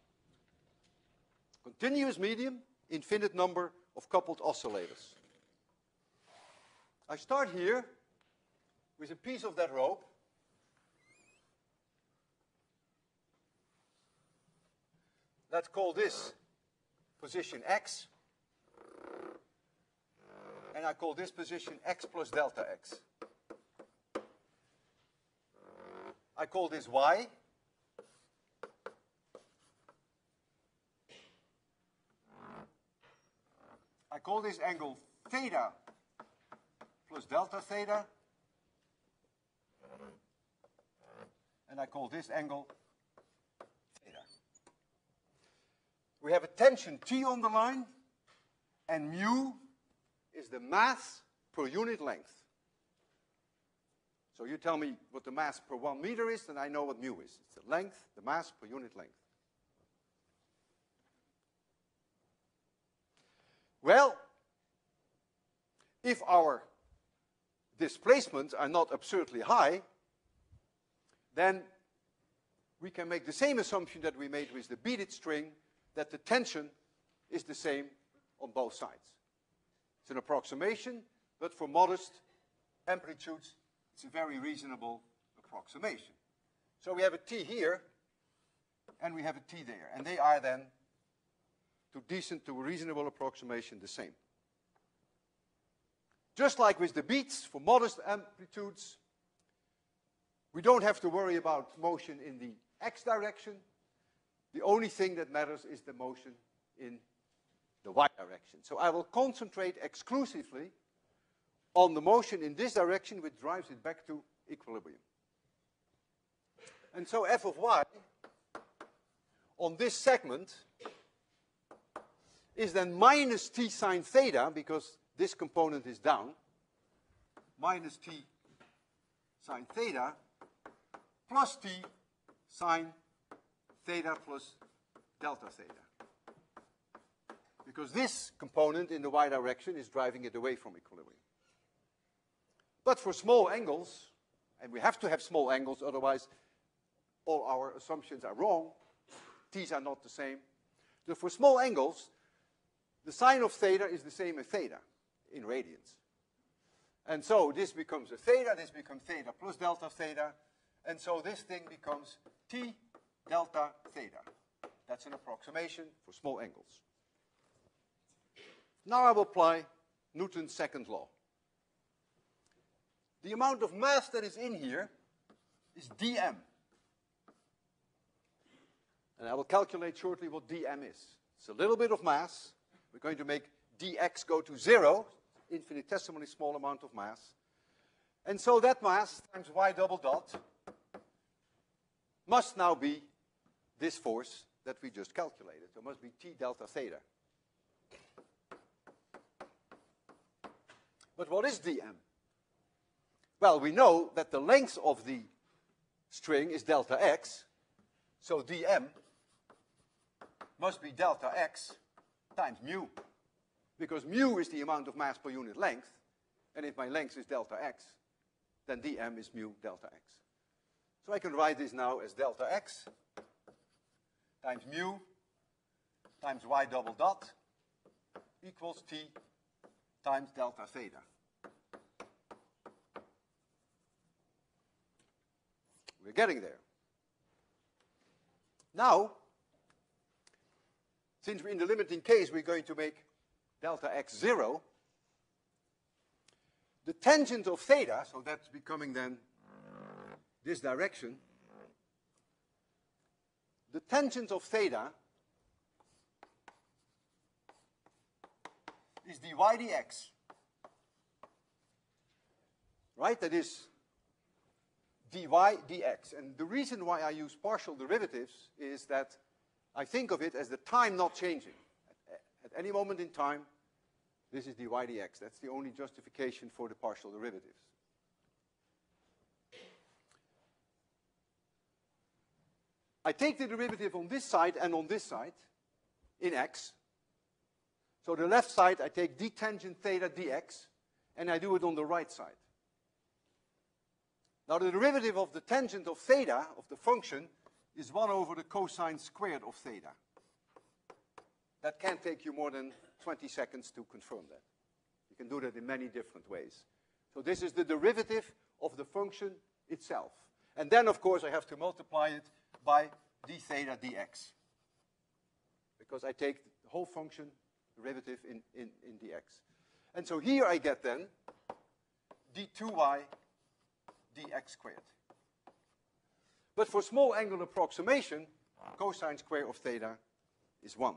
S1: Continuous medium, infinite number of coupled oscillators. I start here with a piece of that rope. Let's call this position X. And I call this position X plus delta X. I call this Y. I call this angle theta plus delta theta. And I call this angle theta. We have a tension T on the line. And mu is the mass per unit length. So you tell me what the mass per 1 meter is, and I know what mu is. It's the length, the mass per unit length. Well, if our displacements are not absurdly high, then we can make the same assumption that we made with the beaded string, that the tension is the same on both sides. It's an approximation, but for modest amplitudes, it's a very reasonable approximation. So we have a T here, and we have a T there, and they are then, to a reasonable approximation, the same. Just like with the beats, for modest amplitudes, we don't have to worry about motion in the x direction. The only thing that matters is the motion in the y direction. So I will concentrate exclusively on the motion in this direction, which drives it back to equilibrium. And so f of y on this segment is then minus t sine theta, because this component is down, minus t sine theta plus t sine theta plus delta theta. Because this component in the y direction is driving it away from equilibrium. But for small angles, and we have to have small angles, otherwise all our assumptions are wrong, t's are not the same. So for small angles, the sine of theta is the same as theta in radians. And so this becomes a theta, this becomes theta plus delta theta, and so this thing becomes t delta theta. That's an approximation for small angles. Now I will apply Newton's second law. The amount of mass that is in here is dm. And I will calculate shortly what dm is. It's a little bit of mass. We're going to make dx go to 0, infinitesimally small amount of mass. And so that mass times y double dot must now be this force that we just calculated. So it must be t delta theta. But what is dm? Well, we know that the length of the string is delta x, so dm must be delta x times mu, because mu is the amount of mass per unit length, and if my length is delta x, then dm is mu delta x. So I can write this now as delta x times mu times y double dot equals t times delta theta. We're getting there. Now, since we're in the limiting case, we're going to make delta x 0. The tangent of theta, so that's becoming then this direction, the tangent of theta is dy dx. Right? That is dy dx. And the reason why I use partial derivatives is that I think of it as the time not changing. At any moment in time, this is dy dx. That's the only justification for the partial derivatives. I take the derivative on this side and on this side in x. So the left side, I take d tangent theta dx, and I do it on the right side. Now the derivative of the tangent of theta, of the function, is 1 over the cosine squared of theta. That can't take you more than 20 seconds to confirm that. You can do that in many different ways. So this is the derivative of the function itself. And then, of course, I have to multiply it by d theta dx. Because I take the whole function derivative in dx. And so here I get then d2y dx squared. But for small angle approximation, cosine square of theta is 1.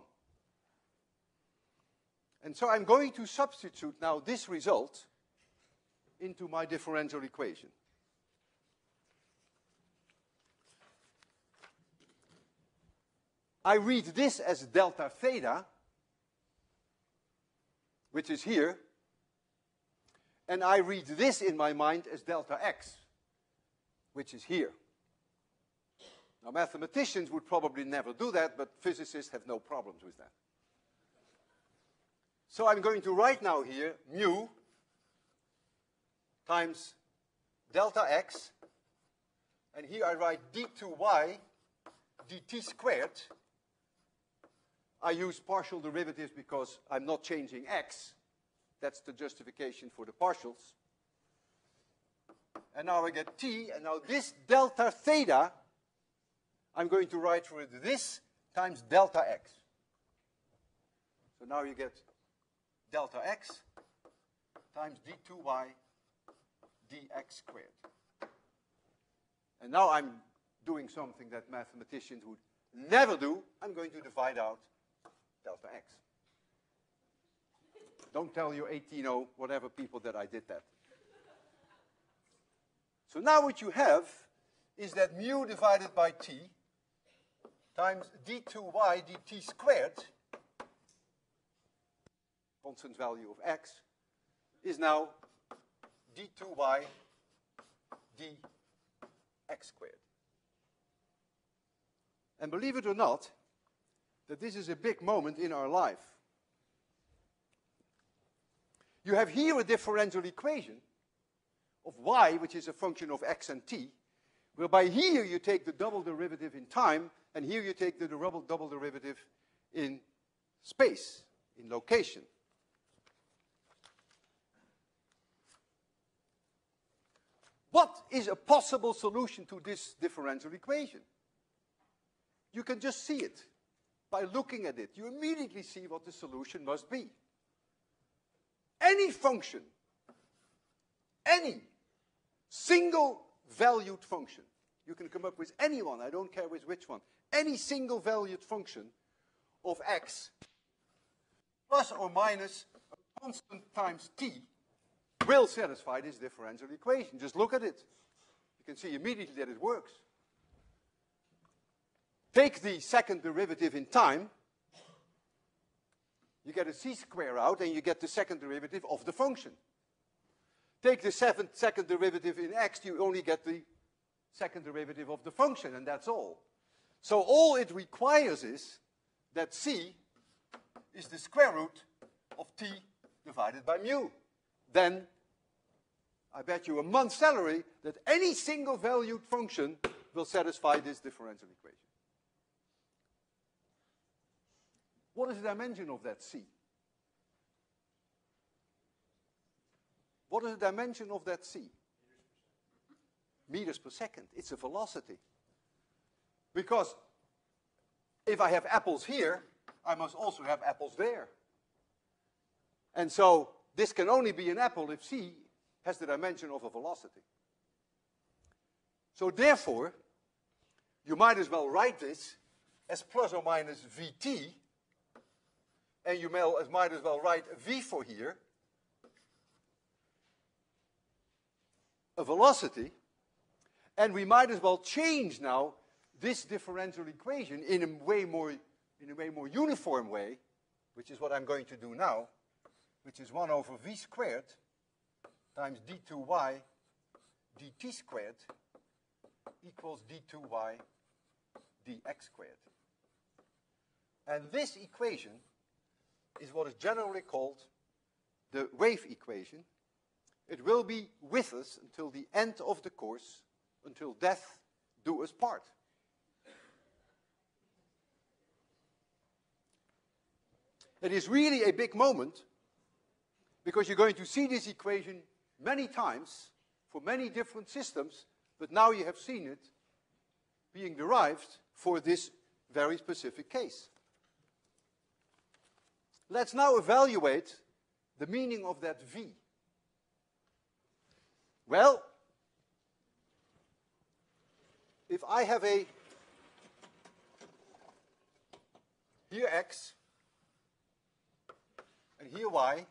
S1: And so I'm going to substitute now this result into my differential equation. I read this as delta theta which is here, and I read this in my mind as delta x, which is here. Now, mathematicians would probably never do that, but physicists have no problems with that. So I'm going to write now here mu times delta x, and here I write d2y dt squared. I use partial derivatives because I'm not changing x. That's the justification for the partials. And now I get t, and now this delta theta, I'm going to write for it this times delta x. So now you get delta x times d2y dx squared. And now I'm doing something that mathematicians would never do. I'm going to divide out delta x. Don't tell your 18 whatever people that I did that. So now what you have is that mu divided by t times d2y dt squared, constant value of x, is now d2y dx squared. And believe it or not, that this is a big moment in our life. You have here a differential equation of y, which is a function of x and t, whereby here you take the double derivative in time, and here you take the double derivative in space, in location. What is a possible solution to this differential equation? You can just see it. By looking at it, you immediately see what the solution must be. Any function, any single valued function, you can come up with any one, I don't care with which one, any single valued function of x plus or minus a constant times t will satisfy this differential equation. Just look at it. You can see immediately that it works. Take the second derivative in time, you get a c square out, and you get the second derivative of the function. Take the second derivative in x, you only get the second derivative of the function, and that's all. So all it requires is that c is the square root of t divided by mu. Then, I bet you a month's salary that any single valued function will satisfy this differential equation. What is the dimension of that c? What is the dimension of that c? Meters per second. It's a velocity. Because if I have apples here, I must also have apples there. And so this can only be an apple if c has the dimension of a velocity. So therefore, you might as well write this as plus or minus vt, and you might as well write v for here, a velocity, and we might as well change now this differential equation in a way more uniform way, which is what I'm going to do now, which is 1 over v squared times d2y dt squared equals d2y dx squared. And this equation is what is generally called the wave equation. It will be with us until the end of the course, until death do us part. It is really a big moment because you're going to see this equation many times for many different systems, but now you have seen it being derived for this very specific case. Let's now evaluate the meaning of that v. Well, if I have here x, and here y,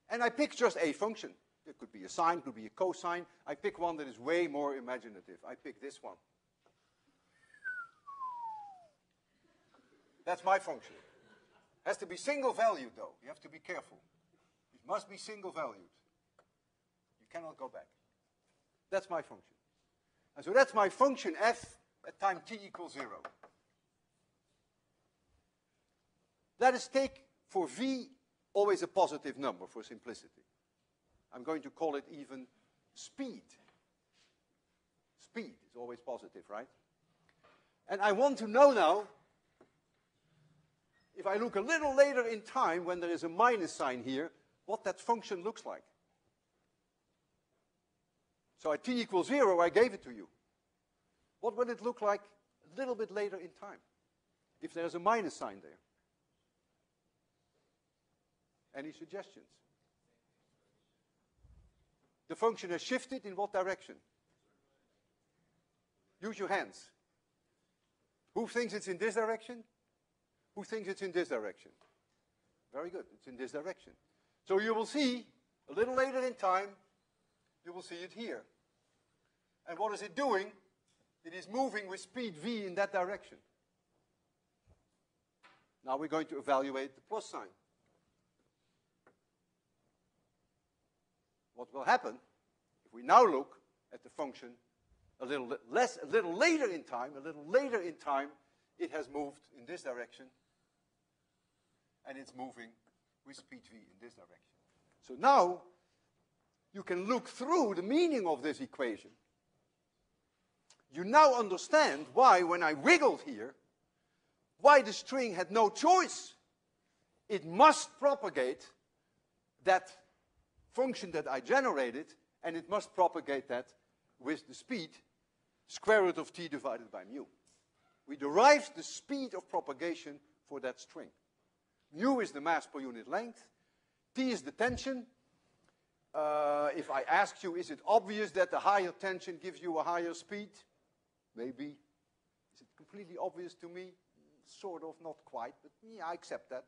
S1: and I pick just a function. It could be a sine, could be a cosine. I pick one that is way more imaginative. I pick this one. That's my function. Has to be single valued though. You have to be careful. It must be single valued. You cannot go back. That's my function. And so that's my function f at time t equals 0. Let us take for v always a positive number for simplicity. I'm going to call it even speed. Speed is always positive, right? And I want to know now, if I look a little later in time when there is a minus sign here, what that function looks like. So at t equals 0, I gave it to you. What will it look like a little bit later in time, if there's a minus sign there? Any suggestions? The function has shifted in what direction? Use your hands. Who thinks it's in this direction? Who thinks it's in this direction? Very good, it's in this direction. So you will see, a little later in time, you will see it here. And what is it doing? It is moving with speed v in that direction. Now we're going to evaluate the plus sign. What will happen if we now look at the function a little later in time, it has moved in this direction, and it's moving with speed v in this direction. So now you can look through the meaning of this equation. You now understand why, when I wiggled here, why the string had no choice. It must propagate that function that I generated, and it must propagate that with the speed square root of t divided by mu. We derived the speed of propagation for that string. Mu is the mass per unit length. T is the tension. If I asked you, is it obvious that the higher tension gives you a higher speed? Maybe. Is it completely obvious to me? Sort of, not quite, but yeah, I accept that.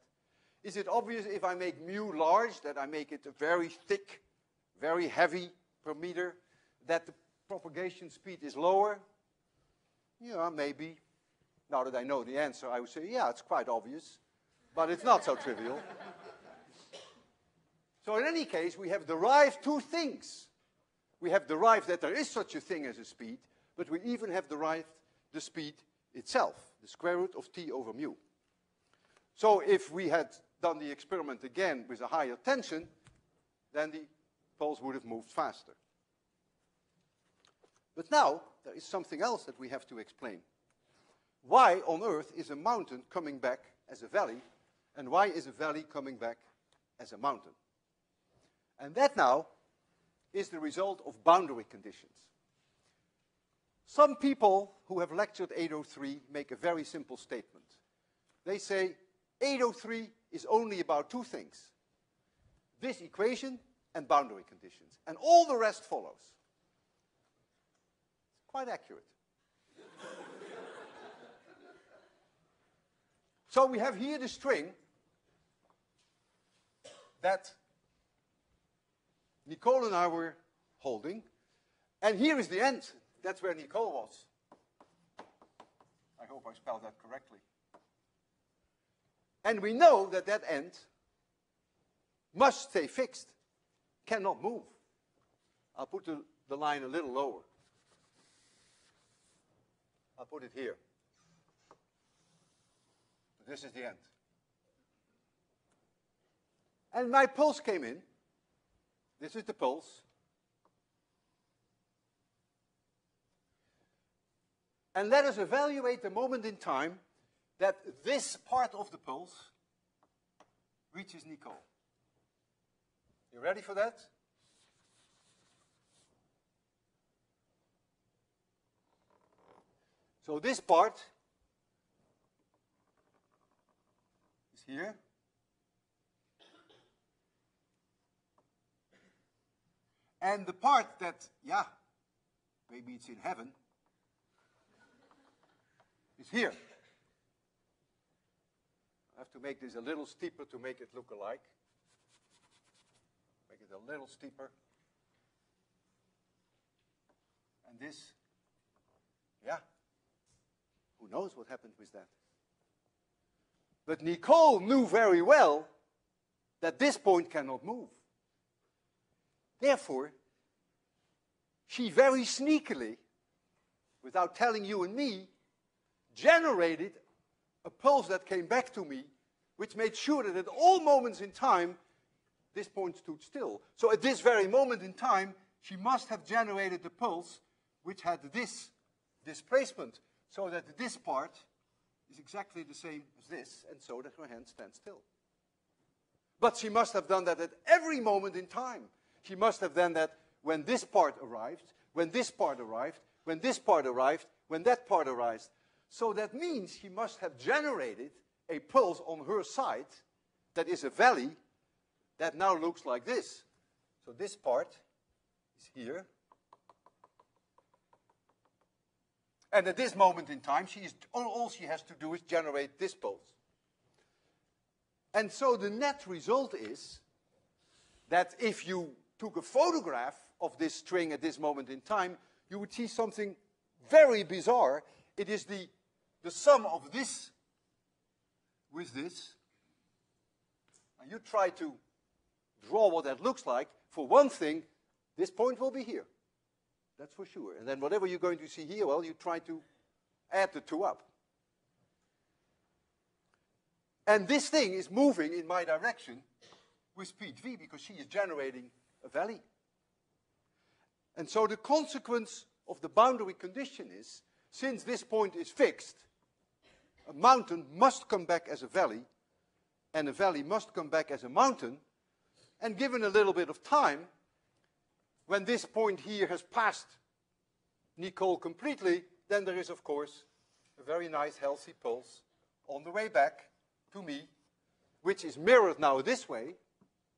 S1: Is it obvious if I make mu large, that I make it a very thick, very heavy per meter, that the propagation speed is lower? Yeah, maybe. Now that I know the answer, I would say, yeah, it's quite obvious, but it's not so trivial. So in any case, we have derived two things. We have derived that there is such a thing as a speed, but we even have derived the speed itself, the square root of t over mu. So if we had done the experiment again with a higher tension, then the pulse would have moved faster. But now, there is something else that we have to explain. Why on earth is a mountain coming back as a valley, and why is a valley coming back as a mountain? And that now is the result of boundary conditions. Some people who have lectured 803 make a very simple statement. They say 803 is only about two things: this equation and boundary conditions, and all the rest follows. It's quite accurate. So we have here the string that Nicole and I were holding, and here is the end. That's where Nicole was. I hope I spelled that correctly. And we know that that end must stay fixed, cannot move. I'll put the line a little lower. I'll put it here. This is the end. And my pulse came in. This is the pulse. And let us evaluate the moment in time that this part of the pulse reaches Nicole. You ready for that? So this part is here. And the part that, yeah, maybe it's in heaven, is here. I have to make this a little steeper to make it look alike. Make it a little steeper. And this, yeah, who knows what happened with that? But Nicole knew very well that this point cannot move. Therefore, she very sneakily, without telling you and me, generated a pulse that came back to me, which made sure that at all moments in time, this point stood still. So at this very moment in time, she must have generated a pulse which had this displacement, so that this part is exactly the same as this, and so that her hand stands still. But she must have done that at every moment in time. She must have done that when this part arrived, when this part arrived, when this part arrived, when that part arrived. So that means she must have generated a pulse on her side that is a valley that now looks like this. So this part is here. And at this moment in time, all she has to do is generate this pulse. And so the net result is that if you took a photograph of this string at this moment in time, you would see something very bizarre. It is the sum of this with this. And you try to draw what that looks like. For one thing, this point will be here. That's for sure. And then whatever you're going to see here, well, you try to add the two up. And this thing is moving in my direction with speed v, because she is generating a valley. And so the consequence of the boundary condition is, since this point is fixed, a mountain must come back as a valley, and a valley must come back as a mountain, and given a little bit of time, when this point here has passed Nicole completely, then there is, of course, a very nice, healthy pulse on the way back to me, which is mirrored now this way.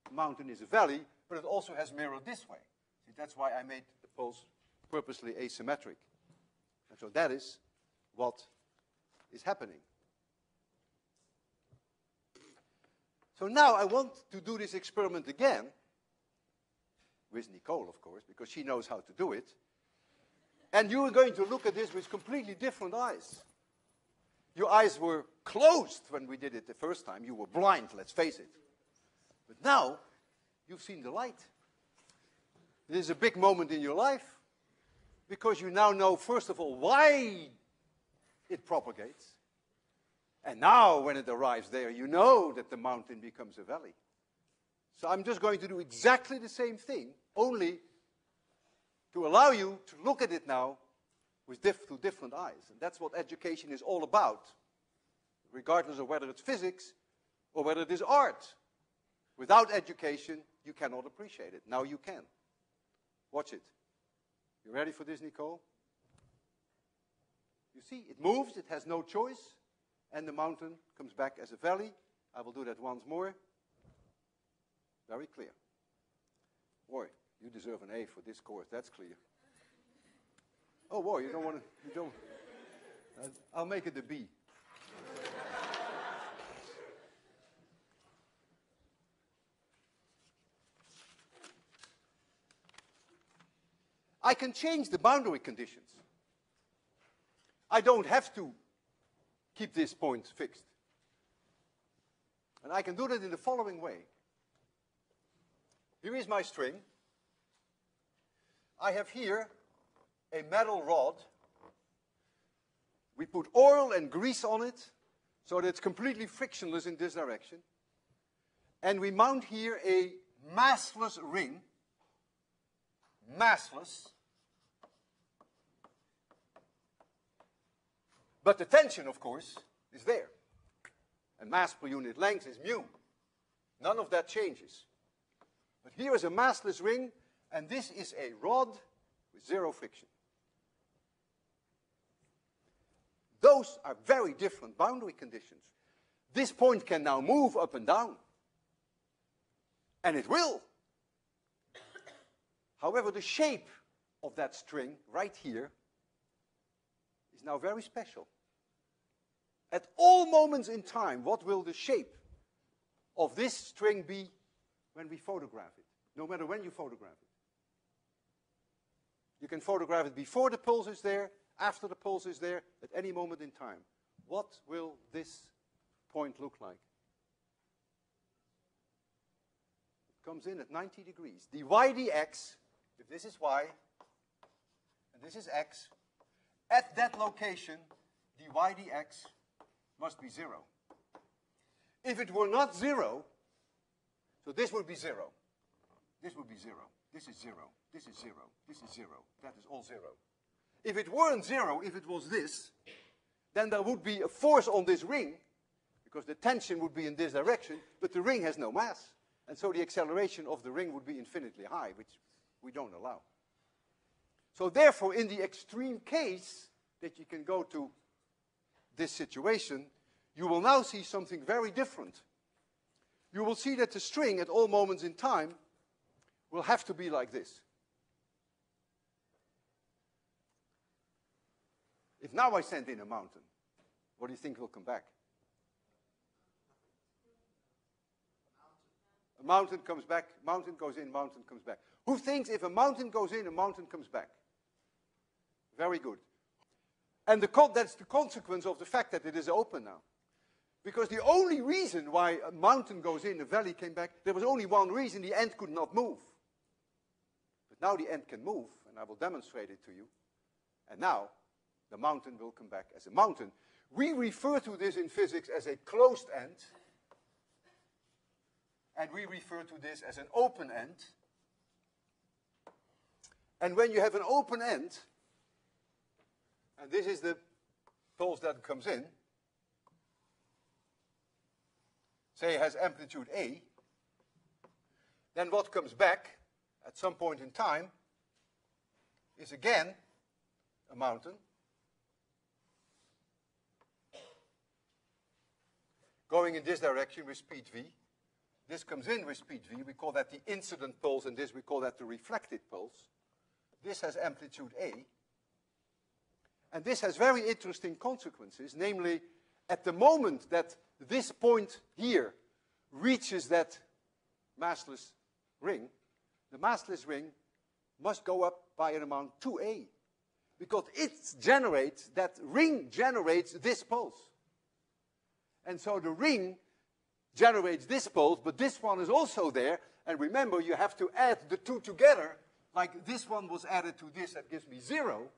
S1: The mountain is a valley, but it also has mirrored this way. See, that's why I made the pulse purposely asymmetric. And so that is what is happening. So now I want to do this experiment again, with Nicole, of course, because she knows how to do it. And you are going to look at this with completely different eyes. Your eyes were closed when we did it the first time. You were blind, let's face it. But now, you've seen the light. It is a big moment in your life, because you now know, first of all, why it propagates. And now, when it arrives there, you know that the mountain becomes a valley. So I'm just going to do exactly the same thing, only to allow you to look at it now with through different eyes. And that's what education is all about, regardless of whether it's physics or whether it is art. Without education, you cannot appreciate it. Now you can. Watch it. You ready for this, Nicole? You see, it moves, it has no choice, and the mountain comes back as a valley. I will do that once more. Very clear. Boy, you deserve an A for this course, that's clear. Oh boy, you don't want to, you don't. I'll make it a B. I can change the boundary conditions. I don't have to keep this point fixed. And I can do that in the following way. Here is my string. I have here a metal rod. We put oil and grease on it so that it's completely frictionless in this direction. And we mount here a massless ring. Massless. But the tension, of course, is there. And mass per unit length is mu. None of that changes. But here is a massless ring, and this is a rod with zero friction. Those are very different boundary conditions. This point can now move up and down. And it will. However, the shape of that string right here is now very special. At all moments in time, what will the shape of this string be when we photograph it? No matter when you photograph it. You can photograph it before the pulse is there, after the pulse is there, at any moment in time. What will this point look like? It comes in at 90 degrees. dy dx, if this is y, and this is x, at that location, dy dx must be 0. If it were not 0, so this would be 0. This would be 0. This is 0. This is 0. This is 0. That is all 0. If it weren't 0, if it was this, then there would be a force on this ring, because the tension would be in this direction, but the ring has no mass. And so the acceleration of the ring would be infinitely high, which we don't allow. So therefore, in the extreme case that you can go to this situation, you will now see something very different. You will see that the string at all moments in time will have to be like this. If now I send in a mountain, what do you think will come back? A mountain comes back, mountain goes in, mountain comes back. Who thinks if a mountain goes in, a mountain comes back? Very good. And that's the consequence of the fact that it is open now. Because the only reason why a mountain goes in, a valley came back, there was only one reason: the end could not move. But now the end can move, and I will demonstrate it to you. And now the mountain will come back as a mountain. We refer to this in physics as a closed end. And we refer to this as an open end. And when you have an open end, and this is the pulse that comes in, say it has amplitude A, then what comes back at some point in time is again a mountain going in this direction with speed v. This comes in with speed v. We call that the incident pulse, and this we call that the reflected pulse. This has amplitude A. And this has very interesting consequences, namely, at the moment that this point here reaches that massless ring, the massless ring must go up by an amount 2a, because that ring generates this pulse. And so the ring generates this pulse, but this one is also there. And remember, you have to add the two together. Like this one was added to this, that gives me 0.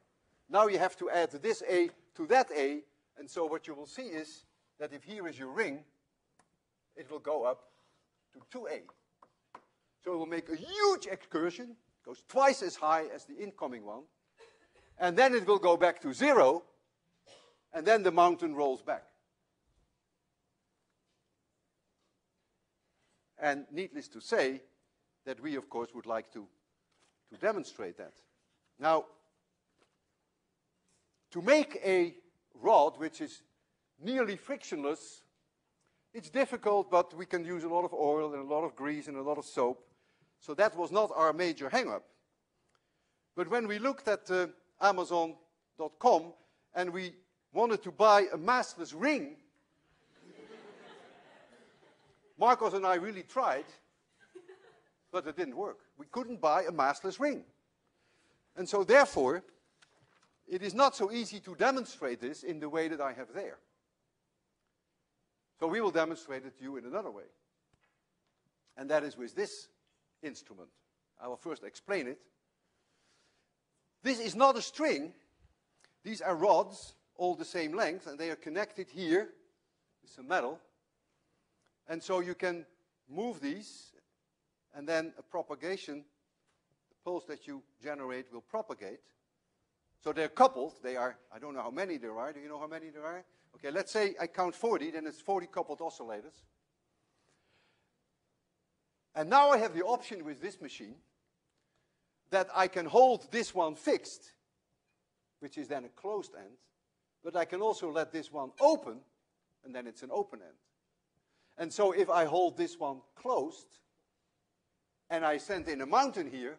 S1: Now you have to add this A to that A. And so what you will see is that if here is your ring, it will go up to 2A. So it will make a huge excursion, goes twice as high as the incoming one. And then it will go back to 0. And then the mountain rolls back. And needless to say, that we, of course, would like to demonstrate that. Now, to make a rod which is nearly frictionless, it's difficult, but we can use a lot of oil and a lot of grease and a lot of soap. So that was not our major hang-up. But when we looked at Amazon.com and we wanted to buy a massless ring, Marcos and I really tried, but it didn't work. We couldn't buy a massless ring. And so therefore, it is not so easy to demonstrate this in the way that I have there. So we will demonstrate it to you in another way. And that is with this instrument. I will first explain it. This is not a string. These are rods, all the same length, and they are connected here with some metal. And so you can move these, and then a propagation, the pulse that you generate will propagate. So they're coupled. They are, I don't know how many there are. Do you know how many there are? Okay, let's say I count 40, then it's 40 coupled oscillators. And now I have the option with this machine that I can hold this one fixed, which is then a closed end, but I can also let this one open, and then it's an open end. And so if I hold this one closed, and I send in a mountain here,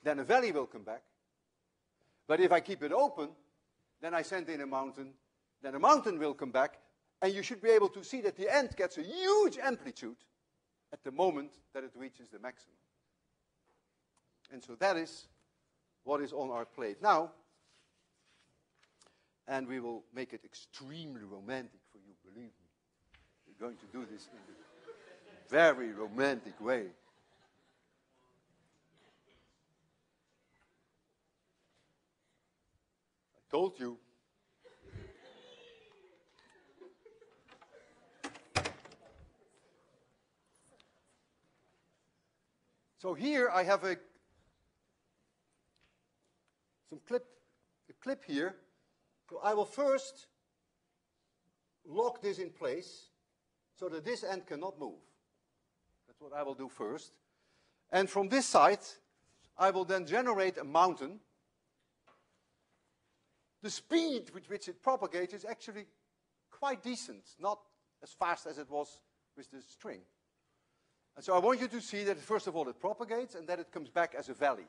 S1: then a valley will come back. But if I keep it open, then I send in a mountain, then a mountain will come back, and you should be able to see that the end gets a huge amplitude at the moment that it reaches the maximum. And so that is what is on our plate now. And we will make it extremely romantic for you, believe me. going to do this in a very romantic way. I told you. So here I have a clip here. So I will first lock this in place so that this end cannot move. That's what I will do first. And from this side, I will then generate a mountain. The speed with which it propagates is actually quite decent, not as fast as it was with the string. And so I want you to see that first of all it propagates and that it comes back as a valley.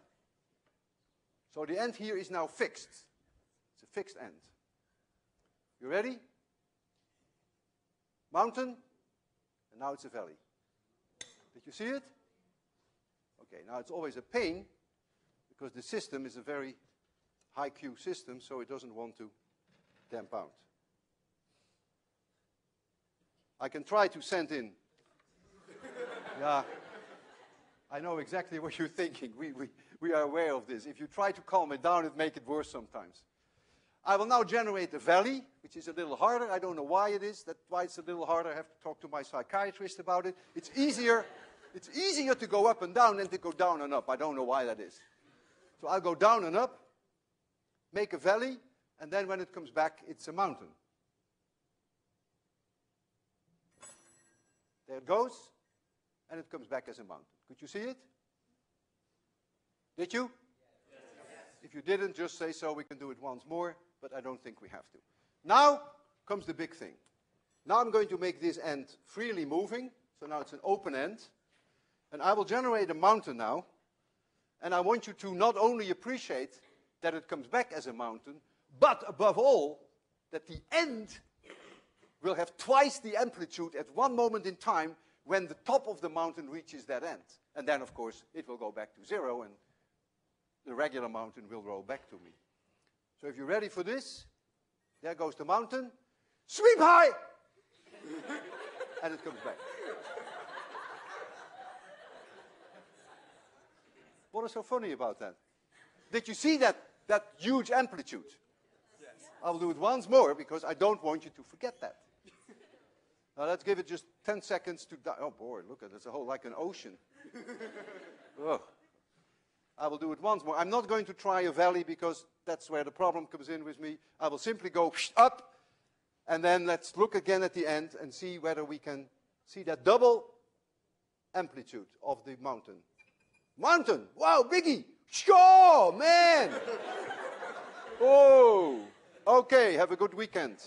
S1: So the end here is now fixed. It's a fixed end. You ready? Mountain, and now it's a valley. Did you see it? Okay, now it's always a pain because the system is a very high Q system, so it doesn't want to damp out. I can try to send in. Yeah, I know exactly what you're thinking. We are aware of this. If you try to calm it down, it makes it worse sometimes. I will now generate a valley, which is a little harder. I don't know why it is. That's why it's a little harder. I have to talk to my psychiatrist about it. It's easier to go up and down than to go down and up. I don't know why that is. So I'll go down and up, make a valley, and then when it comes back, it's a mountain. There it goes, and it comes back as a mountain. Could you see it? Did you? Yes. If you didn't, just say so. We can do it once more, but I don't think we have to. Now comes the big thing. Now I'm going to make this end freely moving. So now it's an open end. And I will generate a mountain now. And I want you to not only appreciate that it comes back as a mountain, but above all, that the end will have twice the amplitude at one moment in time when the top of the mountain reaches that end. And then, of course, it will go back to zero, and the regular mountain will roll back to me. So if you're ready for this, there goes the mountain. Sweep high! And it comes back. What is so funny about that? Did you see that huge amplitude? Yes. I'll do it once more because I don't want you to forget that. Now let's give it just 10 seconds to die. Oh boy, look at it. It's a whole like an ocean. Oh. I will do it once more. I'm not going to try a valley because that's where the problem comes in with me. I will simply go up, and then let's look again at the end and see whether we can see that double amplitude of the mountain. Mountain! Wow, biggie! Sure, man! Oh, okay, have a good weekend.